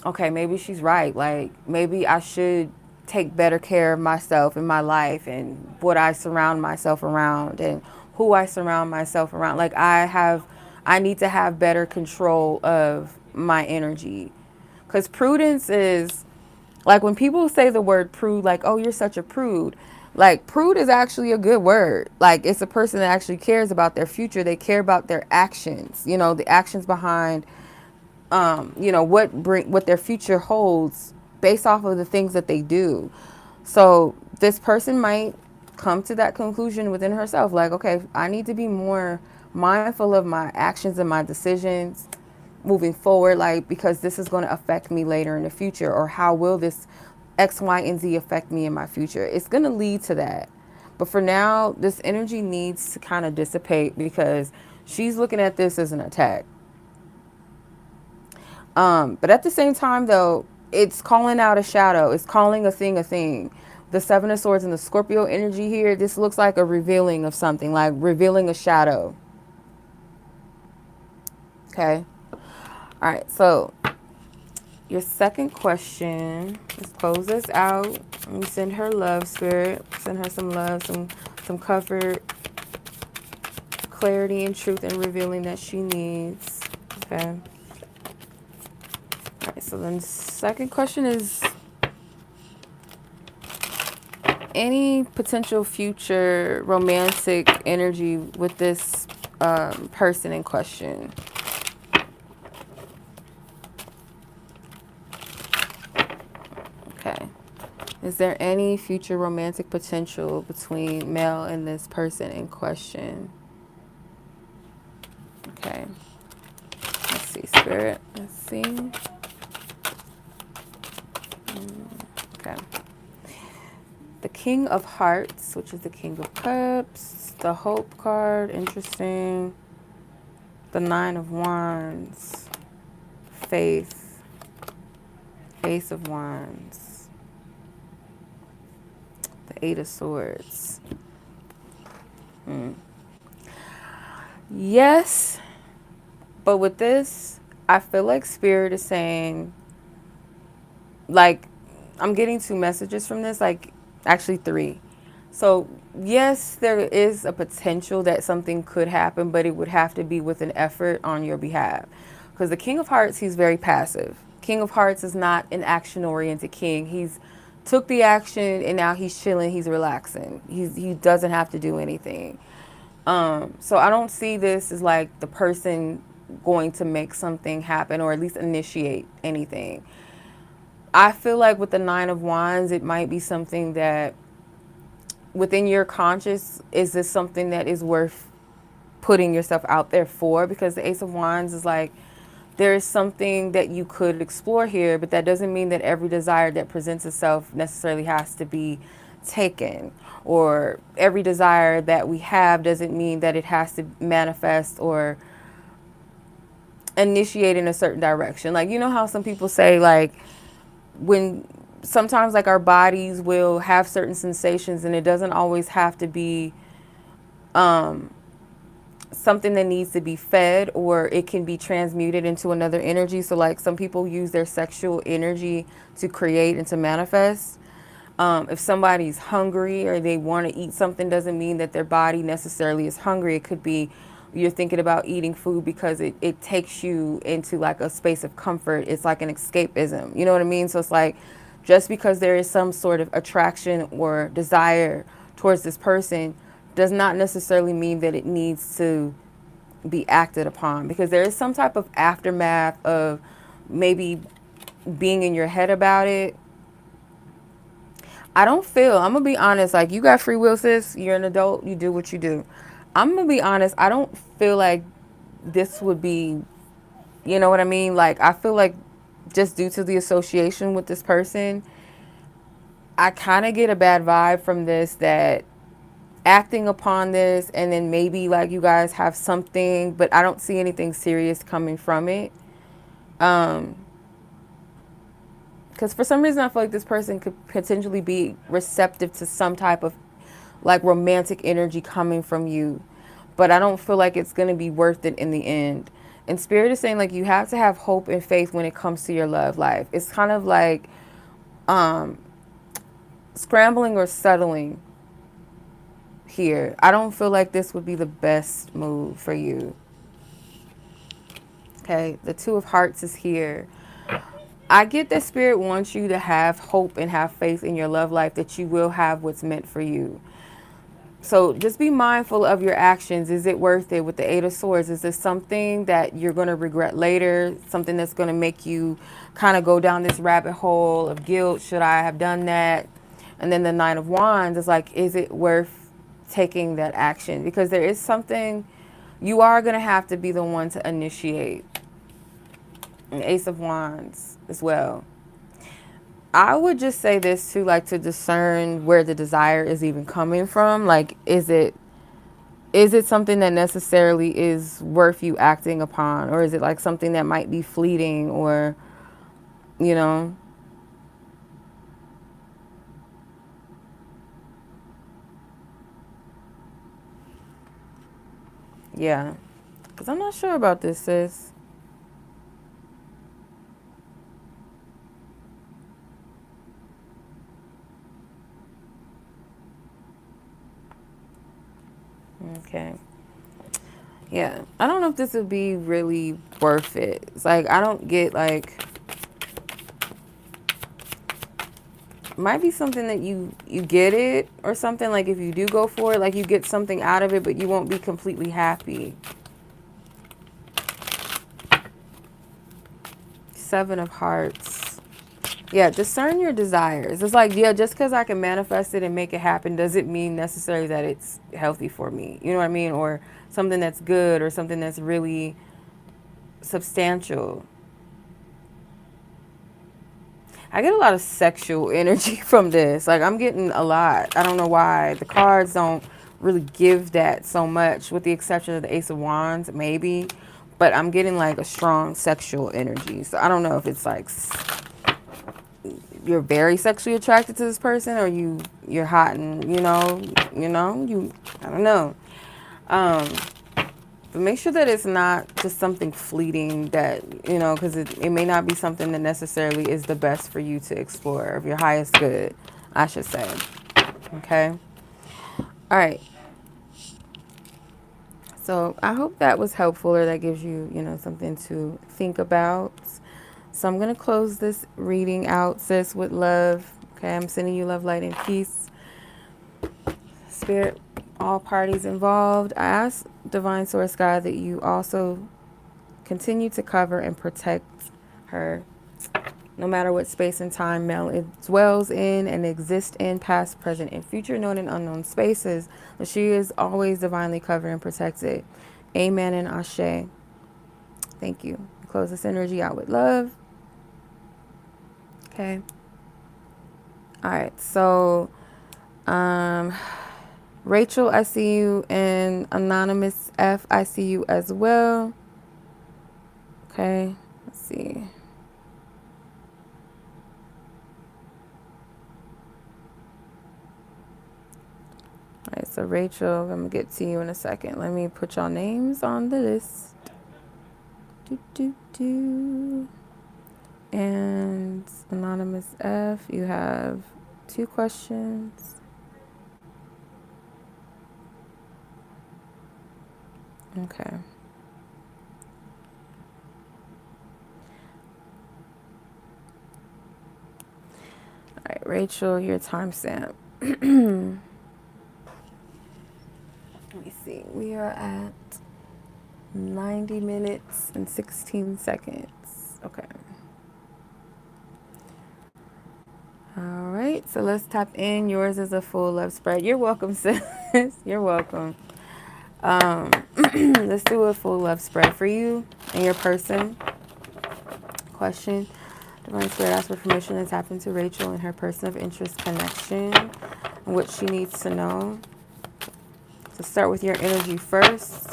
Speaker 1: okay, maybe she's right. Like maybe I should take better care of myself in my life and what I surround myself around and who I surround myself around. Like I need to have better control of my energy. Because prudence is, like when people say the word prude, like, oh, you're such a prude. Like prude is actually a good word. Like it's a person that actually cares about their future. They care about their actions, you know, the actions behind you know, what their future holds based off of the things that they do. So this person might come to that conclusion within herself, like, okay, I need to be more mindful of my actions and my decisions moving forward, like, because this is going to affect me later in the future, or how will this X, Y, and Z affect me in my future? It's going to lead to that. But for now, this energy needs to kind of dissipate because she's looking at this as an attack. But at the same time, though, it's calling out a shadow. It's calling a thing a thing. The Seven of Swords and the Scorpio energy here, this looks like a revealing of something, like revealing a shadow. Okay. All right. So your second question, let's close this out. Let me send her love, Spirit. Send her some love, some comfort, clarity, and truth and revealing that she needs. Okay. All right, so then the second question is any potential future romantic energy with this person in question. Okay. Is there any future romantic potential between Mel and this person in question? Okay. Let's see, Spirit. Let's see. Okay. The King of Hearts, which is the King of Cups. The Hope card, interesting. The Nine of Wands. Faith. Ace of Wands. The Eight of Swords. Yes, but with this, I feel like Spirit is saying, like, I'm getting two messages from this, like, actually three. So, yes, there is a potential that something could happen, but it would have to be with an effort on your behalf. Because the King of Hearts, he's very passive. King of Hearts is not an action-oriented king. He's took the action, and now he's chilling, he's relaxing. He doesn't have to do anything. So I don't see this as like the person going to make something happen or at least initiate anything. I feel like with the Nine of Wands, it might be something that within your conscious, is this something that is worth putting yourself out there for? Because the Ace of Wands is like, there is something that you could explore here, but that doesn't mean that every desire that presents itself necessarily has to be taken, or every desire that we have doesn't mean that it has to manifest or initiate in a certain direction. Like, you know how some people say, like, when sometimes like our bodies will have certain sensations and it doesn't always have to be something that needs to be fed, or it can be transmuted into another energy. So like some people use their sexual energy to create and to manifest. If somebody's hungry or they want to eat something, doesn't mean that their body necessarily is hungry. It could be you're thinking about eating food because it takes you into like a space of comfort. It's like an escapism. You know what I mean? So it's like just because there is some sort of attraction or desire towards this person does not necessarily mean that it needs to be acted upon, because there is some type of aftermath of maybe being in your head about it. I don't feel, I'm gonna be honest, like you got free will, sis. You're an adult, you do what you do. I'm gonna be honest, I don't feel like this would be, you know what I mean? Like I feel like just due to the association with this person, I kind of get a bad vibe from this, that acting upon this and then maybe like you guys have something, but I don't see anything serious coming from it. Because for some reason I feel like this person could potentially be receptive to some type of like romantic energy coming from you, but I don't feel like it's going to be worth it in the end. And Spirit is saying like you have to have hope and faith when it comes to your love life. It's kind of like scrambling or settling here. I don't feel like this would be the best move for you. Okay, the Two of Hearts is here. I get that Spirit wants you to have hope and have faith in your love life, that you will have what's meant for you. So just be mindful of your actions. Is it worth it? With the Eight of Swords, is this something that you're going to regret later? Something that's going to make you kind of go down this rabbit hole of guilt? Should I have done that? And then the Nine of Wands is like, is it worth taking that action? Because there is something you are going to have to be the one to initiate. And Ace of Wands as well. I would just say this too, like to discern where the desire is even coming from. Like, is it something that necessarily is worth you acting upon? Or is it like something that might be fleeting, or, you know? Yeah. Because I'm not sure about this, sis. Okay. Yeah. I don't know if this would be really worth it. It's like, I don't get like, might be something that you get it or something, like if you do go for it, like you get something out of it, but you won't be completely happy. Seven of Hearts. Yeah, discern your desires. It's like, yeah, just because I can manifest it and make it happen doesn't mean necessarily that it's healthy for me. You know what I mean? Or something that's good, or something that's really substantial. I get a lot of sexual energy from this. Like, I'm getting a lot. I don't know why. The cards don't really give that so much, with the exception of the Ace of Wands, maybe. But I'm getting like a strong sexual energy. So I don't know if it's like you're very sexually attracted to this person, or you're hot and you I don't know. But make sure that it's not just something fleeting, that, because it may not be something that necessarily is the best for you to explore, of your highest good, I should say. Okay? All right. So I hope that was helpful, or that gives you, something to think about. So I'm going to close this reading out, sis, with love. Okay? I'm sending you love, light, and peace. Spirit, all parties involved, I ask Divine Source God that you also continue to cover and protect her, no matter what space and time it dwells in and exists in, past, present, and future, known and unknown spaces, that she is always divinely covered and protected. Amen and Ashe. Thank you. Close this energy out with love. Okay. All right. So, Rachael, I see you, and Anonymous F, I see you as well. Okay, let's see. All right, so So Rachel, I'm gonna get to you in a second. Let me put y'all names on the list. And Anonymous F, you have 2 questions. Okay. All right, Rachel, your timestamp. Let me see. We are at 90 minutes and 16 seconds. Okay. All right, so let's tap in. Yours is a full love spread. You're welcome, sis. You're welcome. Let's do a full love spread for you and your person. Question. Divine Spirit asks for permission to tap into Rachel and her person of interest connection and what she needs to know. So start with your energy first.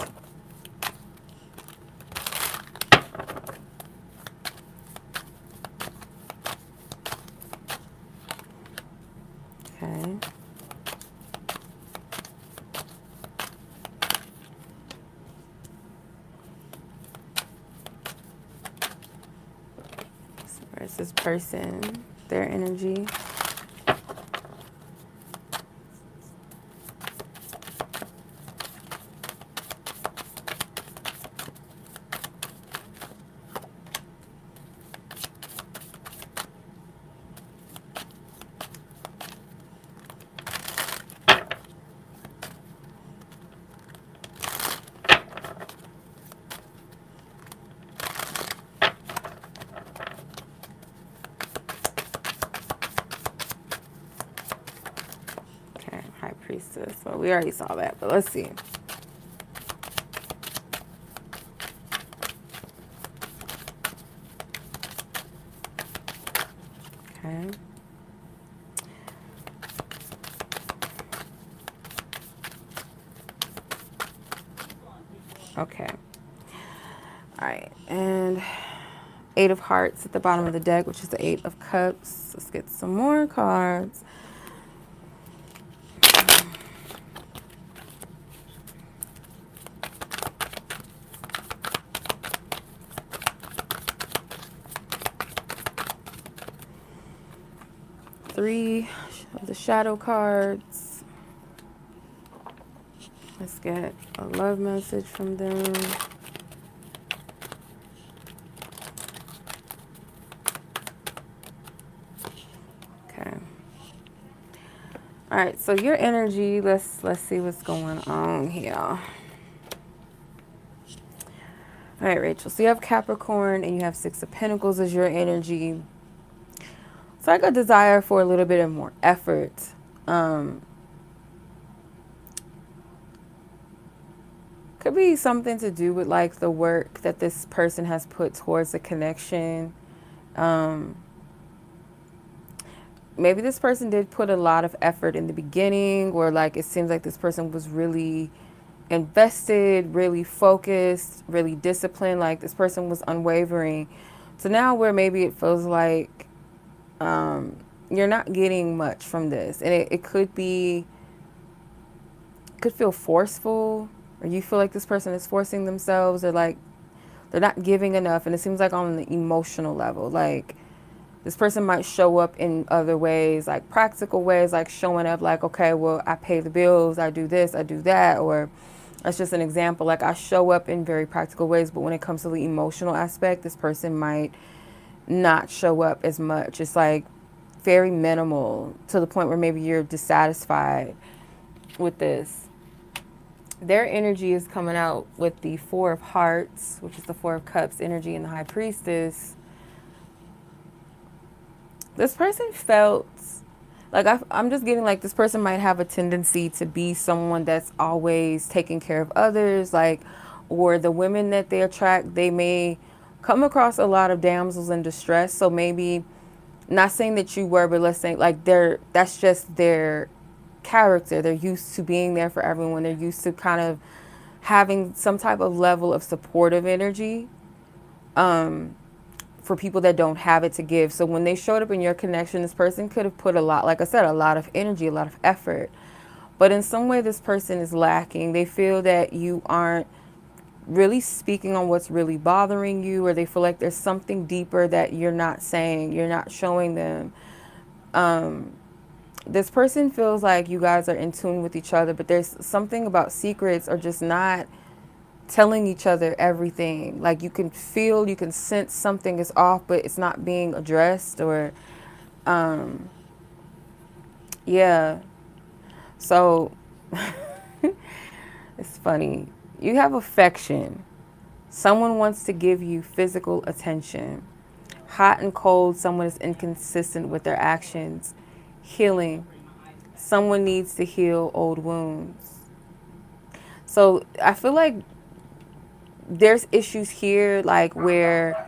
Speaker 1: Okay. So where's this person? Their energy. High Priestess. Well, we already saw that, but let's see. Okay. Okay. All right. And 8 of Hearts at the bottom of the deck, which is the 8 of Cups. Let's get some more cards. Three of the shadow cards. Let's get a love message from them. Okay. All right, so your energy, let's see what's going on here. All right, Rachel, so you have Capricorn and you have 6 of Pentacles as your energy. It's like a desire for a little bit of more effort. Could be something to do with like the work that this person has put towards the connection. Maybe this person did put a lot of effort in the beginning, or like it seems like this person was really invested, really focused, really disciplined, like this person was unwavering. So now where maybe it feels like you're not getting much from this, and it could feel forceful, or you feel like this person is forcing themselves, or like they're not giving enough. And it seems like on the emotional level, like this person might show up in other ways, like practical ways, like showing up like, okay, well, I pay the bills, I do this, I do that. Or that's just an example. Like I show up in very practical ways, but when it comes to the emotional aspect, this person might not show up as much. It's like very minimal, to the point where maybe you're dissatisfied with this. Their energy is coming out with the 4 of Hearts, which is the 4 of Cups energy, and the High Priestess. This person felt like I'm just getting like this person might have a tendency to be someone that's always taking care of others, like, or the women that they attract, they may come across a lot of damsels in distress. So maybe, not saying that you were, but let's say like that's just their character. They're used to being there for everyone. They're used to kind of having some type of level of supportive energy for people that don't have it to give. So when they showed up in your connection, this person could have put a lot, like I said, a lot of energy, a lot of effort. But in some way, this person is lacking. They feel that you aren't really speaking on what's really bothering you, or they feel like there's something deeper that you're not saying, you're not showing them. This person feels like you guys are in tune with each other, but there's something about secrets or just not telling each other everything. Like you can feel, you can sense something is off, but it's not being addressed, or yeah. So it's funny. You have affection. Someone wants to give you physical attention. Hot and cold, someone is inconsistent with their actions. Healing. Someone needs to heal old wounds. So I feel like there's issues here, like where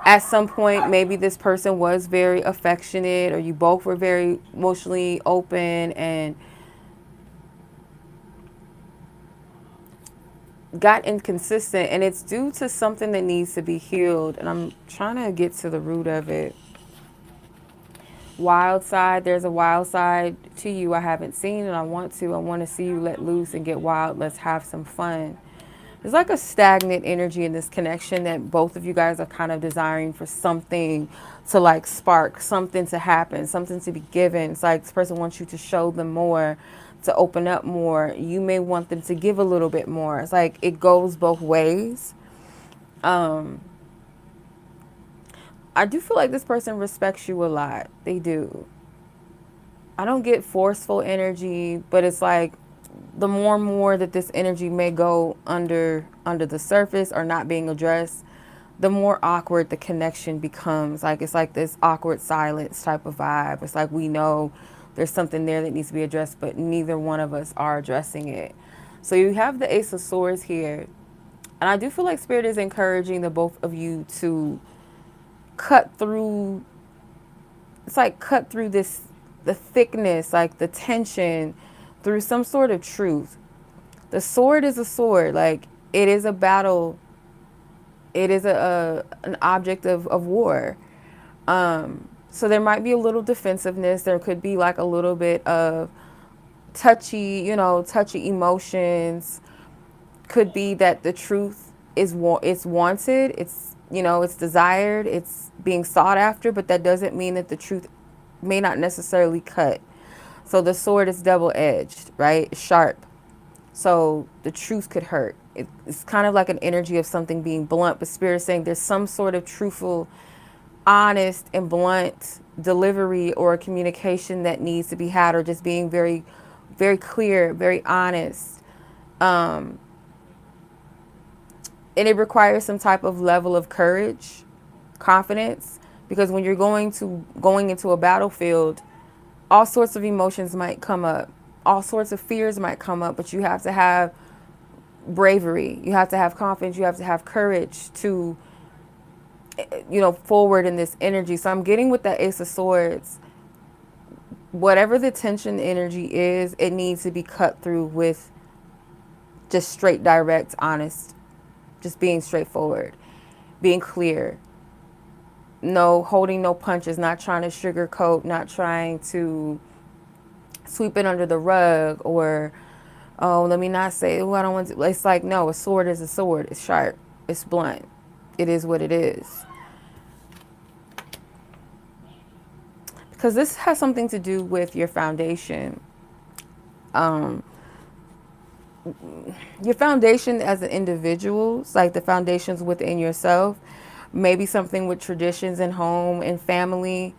Speaker 1: at some point maybe this person was very affectionate, or you both were very emotionally open and got inconsistent, and it's due to something that needs to be healed. And I'm trying to get to the root of it. Wild side, there's a wild side to you I haven't seen, and I want to see you let loose and get wild. Let's have some fun. There's like a stagnant energy in this connection that both of you guys are kind of desiring for something to like spark, something to happen, something to be given. It's like this person wants you to show them more, to open up more. You may want them to give a little bit more. It's like it goes both ways. I do feel like this person respects you a lot. They do. I don't get forceful energy, but it's like the more and more that this energy may go under the surface or not being addressed, the more awkward the connection becomes. Like it's like this awkward silence type of vibe. It's like we know there's something there that needs to be addressed, but neither one of us are addressing it. So you have the Ace of Swords here. And I do feel like Spirit is encouraging the both of you to cut through. It's like cut through this, the thickness, like the tension, through some sort of truth. The sword is a sword. Like it is a battle. It is an object of war. So there might be a little defensiveness. There could be like a little bit of touchy emotions. Could be that the truth is it's wanted. It's, it's desired. It's being sought after, but that doesn't mean that the truth may not necessarily cut. So the sword is double-edged, right? It's sharp. So the truth could hurt. It's kind of like an energy of something being blunt, but Spirit is saying there's some sort of truthful, honest and blunt delivery or communication that needs to be had, or just being very, very clear, very honest. And it requires some type of level of courage, confidence, because when you're going into a battlefield, all sorts of emotions might come up. All sorts of fears might come up, but you have to have bravery. You have to have confidence. You have to have courage to, forward in this energy. So I'm getting with that Ace of Swords. Whatever the tension energy is, it needs to be cut through with just straight, direct, honest, just being straightforward, being clear. No holding no punches, not trying to sugarcoat, not trying to sweep it under the rug, or, oh, let me not say, oh, I don't want to. It's like, no, a sword is a sword. It's sharp. It's blunt. It is what it is. Because this has something to do with your foundation. Your foundation as an individual, it's like the foundations within yourself. Maybe something with traditions in home and family.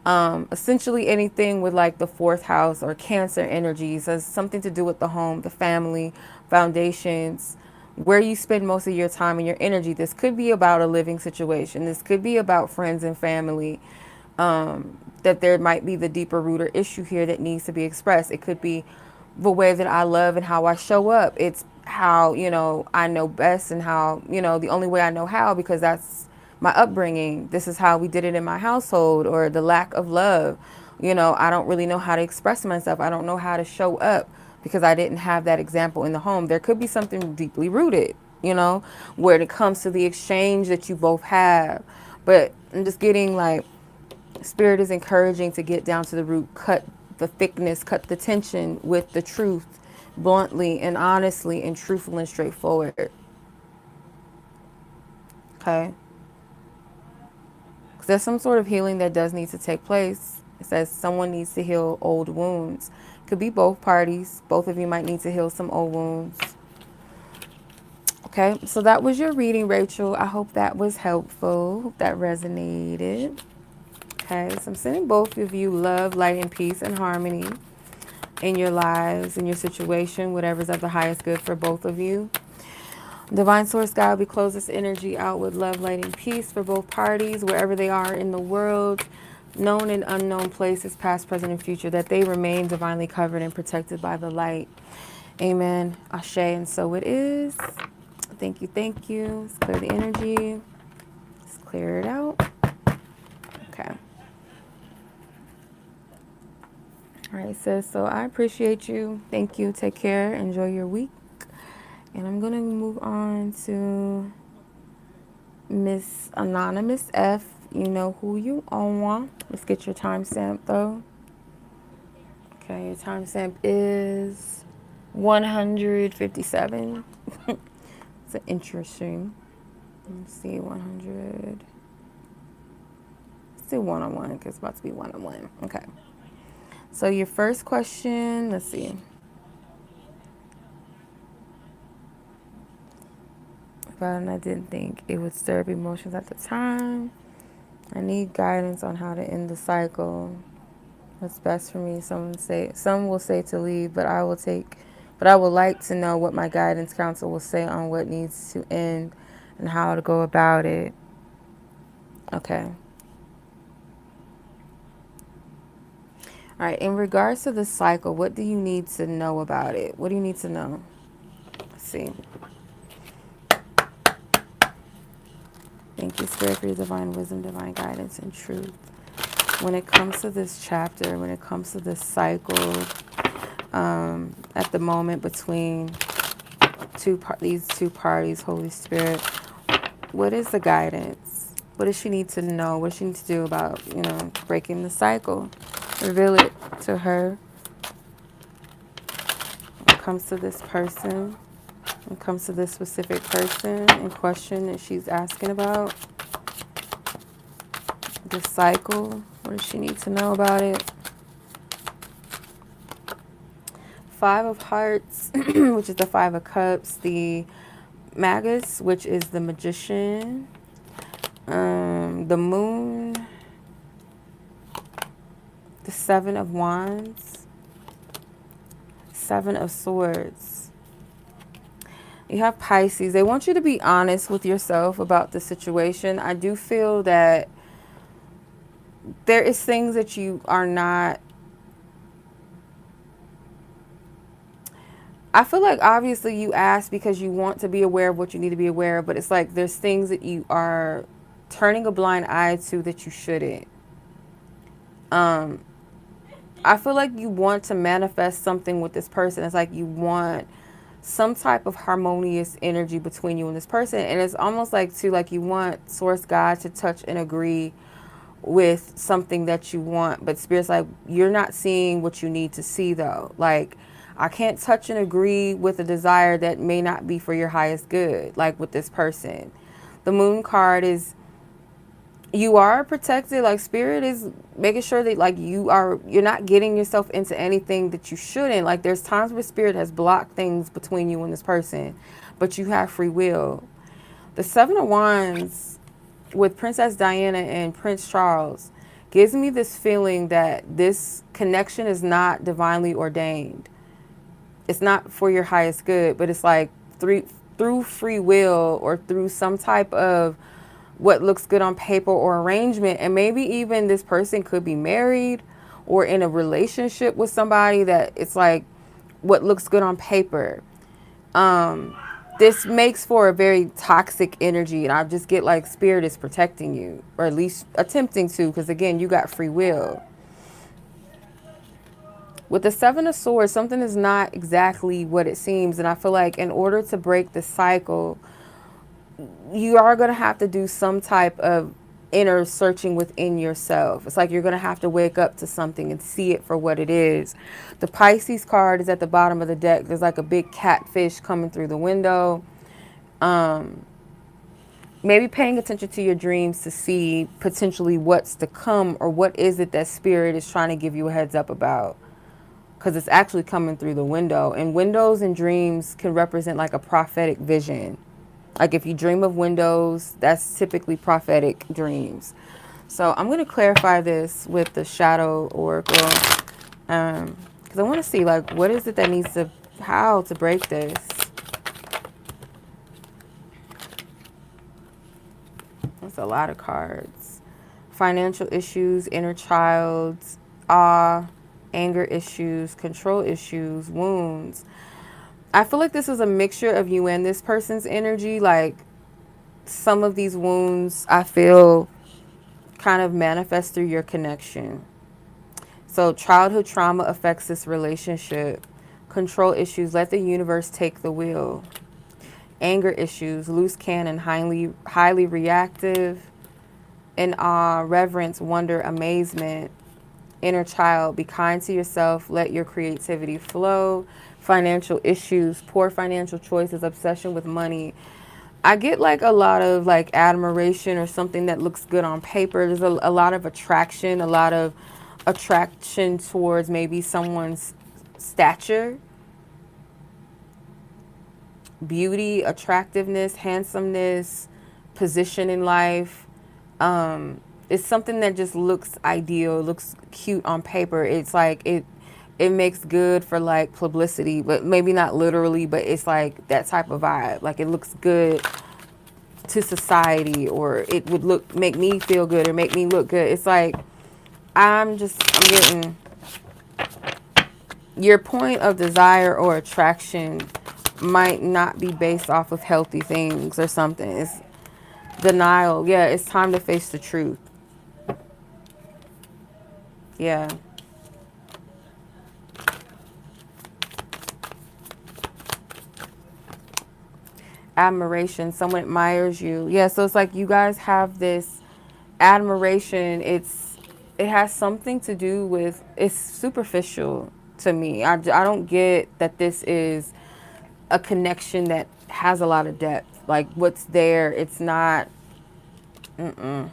Speaker 1: Essentially anything with like the fourth house or Cancer energies has something to do with the home, the family, foundations, where you spend most of your time and your energy. This could be about a living situation. This could be about friends and family. That there might be the deeper root or issue here that needs to be expressed. It could be the way that I love and how I show up. It's how, I know best, and how, the only way I know how, because that's my upbringing. This is how we did it in my household, or the lack of love. I don't really know how to express myself. I don't know how to show up because I didn't have that example in the home. There could be something deeply rooted, where it comes to the exchange that you both have. But I'm just getting like, Spirit is encouraging to get down to the root, cut the thickness, cut the tension with the truth, bluntly and honestly and truthful and straightforward. Okay? Because there's some sort of healing that does need to take place. It says someone needs to heal old wounds. Could be both parties. Both of you might need to heal some old wounds. Okay, so that was your reading, Rachel. I hope that was helpful. Hope that resonated. Okay, so I'm sending both of you love, light, and peace and harmony in your lives, in your situation, whatever's of the highest good for both of you. Divine Source God, we close this energy out with love, light, and peace for both parties, wherever they are in the world, known and unknown places, past, present, and future, that they remain divinely covered and protected by the light. Amen. Ashe, and so it is. Thank you, thank you. Let's clear the energy. Let's clear it out. Okay. All right, sis. So I appreciate you. Thank you. Take care. Enjoy your week. And I'm going to move on to Miss Anonymous F. You know who you are. Let's get your timestamp, though. Okay, your timestamp is 157. It's interesting. Let's see, 100. Let's do one-on-one because it's about to be one-on-one. Okay. So your first question, let's see. But I didn't think it would stir up emotions at the time. I need guidance on how to end the cycle. What's best for me? Some will say to leave, but I would like to know what my guidance counsel will say on what needs to end and how to go about it. Okay. All right, in regards to the cycle, what do you need to know about it? What do you need to know? Let's see. Thank you, Spirit, for your divine wisdom, divine guidance, and truth. When it comes to this chapter, when it comes to this cycle, at the moment between these two parties, Holy Spirit, what is the guidance? What does she need to know? What does she need to do about, breaking the cycle? Reveal it to her. When it comes to this person, when it comes to this specific person in question that she's asking about, the cycle, what does she need to know about it? 5 of Hearts, which is the 5 of Cups, the Magus, which is the Magician, the Moon, the 7 of Wands, 7 of Swords. You have Pisces. They want you to be honest with yourself about the situation. I do feel that there is things that you are not. I feel like obviously you ask because you want to be aware of what you need to be aware of, but it's like there's things that you are turning a blind eye to that you shouldn't. I feel like you want to manifest something with this person. It's like you want some type of harmonious energy between you and this person. And it's almost like too, like you want Source God to touch and agree with something that you want. But Spirit's like, you're not seeing what you need to see though. Like, I can't touch and agree with a desire that may not be for your highest good, like with this person. The Moon card is, you are protected. Like Spirit is making sure that like you're not getting yourself into anything that you shouldn't. Like there's times where Spirit has blocked things between you and this person, but you have free will. The 7 of Wands with Princess Diana and Prince Charles gives me this feeling that this connection is not divinely ordained. It's not for your highest good, but it's like through free will or through some type of what looks good on paper or arrangement. And maybe even this person could be married or in a relationship with somebody that it's like what looks good on paper. This makes for a very toxic energy. And I just get like Spirit is protecting you, or at least attempting to, because again, you got free will. With the 7 of Swords, something is not exactly what it seems. And I feel like in order to break the cycle, you are going to have to do some type of inner searching within yourself. It's like you're going to have to wake up to something and see it for what it is. The Pisces card is at the bottom of the deck. There's like a big catfish coming through the window. Maybe paying attention to your dreams to see potentially what's to come, or what is it that spirit is trying to give you a heads up about. Because it's actually coming through the window. And windows and dreams can represent like a prophetic vision. Like if you dream of windows, that's typically prophetic dreams. So I'm going to clarify this with the Shadow Oracle. Because I want to see like what is it that needs to, how to break this. That's a lot of cards. Financial issues, inner child, anger issues, control issues, wounds. I feel like this is a mixture of you and this person's energy. Like some of these wounds I feel kind of manifest through your connection. So childhood trauma affects this relationship. Control issues, let the universe take the wheel. Anger issues, loose cannon, highly reactive. In awe, reverence, wonder, amazement. Inner child, be kind to yourself, let your creativity flow. Financial issues, poor financial choices, obsession with money. I get like a lot of like admiration or something that looks good on paper. There's a lot of attraction, a lot of attraction towards maybe someone's stature, beauty, attractiveness, handsomeness, position in life. It's something that just looks ideal, looks cute on paper. It's like it makes good for like publicity, but maybe not literally, but it's like that type of vibe. Like it looks good to society, or it would make me feel good or make me look good. It's like I'm getting your point of desire or attraction might not be based off of healthy things or something. It's denial. Yeah, it's time to face the truth. Yeah. Admiration. Someone admires you. Yeah, so it's like you guys have this admiration. It has something to do with, it's superficial to me. I don't get that this is a connection that has a lot of depth. Like what's there, it's not, no.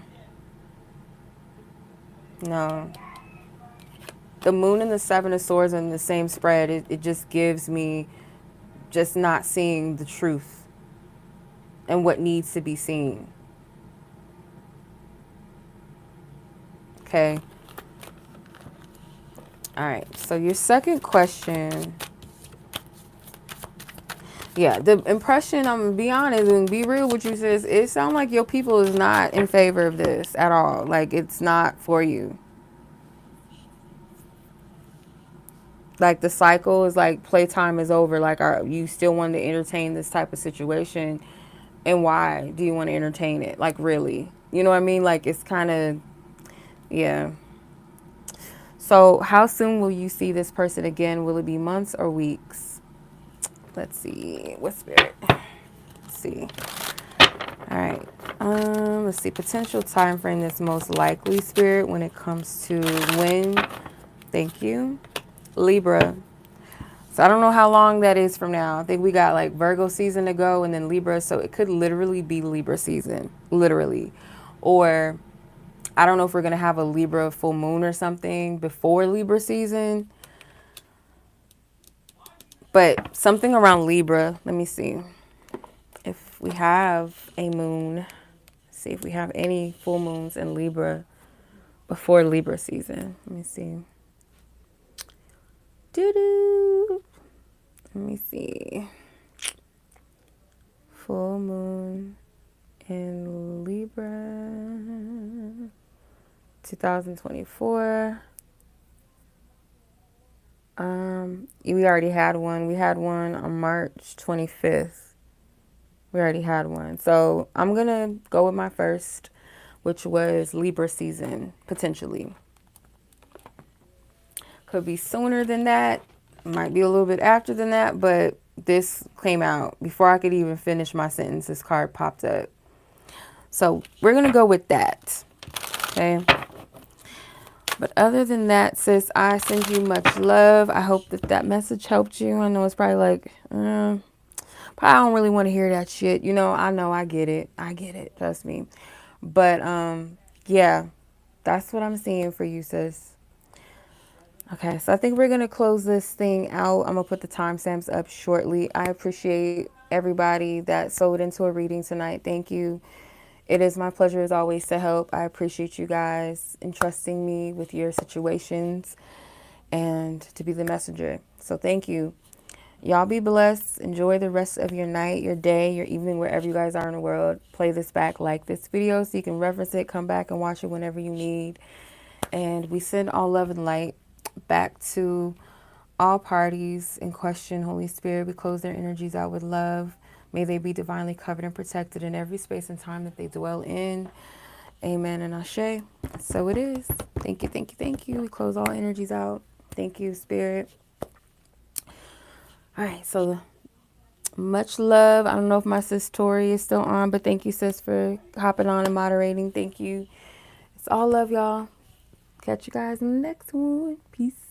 Speaker 1: The Moon and the Seven of Swords are in the same spread. It just gives me just not seeing the truth and what needs to be seen. Okay. All right. So your second question. Yeah, the impression, I'm going to be honest and be real with you, sis. It sounds like your people is not in favor of this at all. Like it's not for you. Like the cycle is like playtime is over. Like are you still want to entertain this type of situation? And why do you want to entertain it? Like really? You know what I mean? Like it's kind of, yeah. So how soon will you see this person again? Will it be months or weeks? Let's see. What spirit? Let's see. All right. Let's see. Potential time frame that's most likely, spirit, when it comes to when. Thank you. Libra. So I don't know how long that is from now. I think we got like Virgo season to go and then Libra. So it could literally be Libra season. Literally. Or I don't know if we're going to have a Libra full moon or something before Libra season. But something around Libra. Let me see if we have a moon. See if we have any full moons in Libra before Libra season. Let me see. Doo-doo. Let me see. Full moon in Libra 2024. We already had one. We had one on March 25th. We already had one. So I'm going to go with my first, which was Libra season, potentially. Could be sooner than that. Might be a little bit after than that, but this came out before I could even finish my sentence. This card popped up. So we're going to go with that. Okay. But other than that, sis, I send you much love. I hope that that message helped you. I know it's probably like, probably I don't really want to hear that shit. You know I get it. I get it. Trust me. But yeah, that's what I'm seeing for you, sis. Okay, so I think we're gonna close this thing out. I'm gonna put the timestamps up shortly. I appreciate everybody that sold into a reading tonight. Thank you. It is my pleasure as always to help. I appreciate you guys entrusting me with your situations and to be the messenger. So thank you. Y'all be blessed. Enjoy the rest of your night, your day, your evening, wherever you guys are in the world. Play this back, like this video so you can reference it, come back and watch it whenever you need. And we send all love and light back to all parties in question. Holy Spirit, we close their energies out with love. May they be divinely covered and protected in every space and time that they dwell in. Amen and ashe. So it is. Thank you, thank you, thank you. We close all energies out. Thank you, Spirit. All right, so much love. I don't know if my sis Tori is still on, but thank you, sis, for hopping on and moderating. Thank you. It's all love, y'all. Catch you guys in the next one. Peace.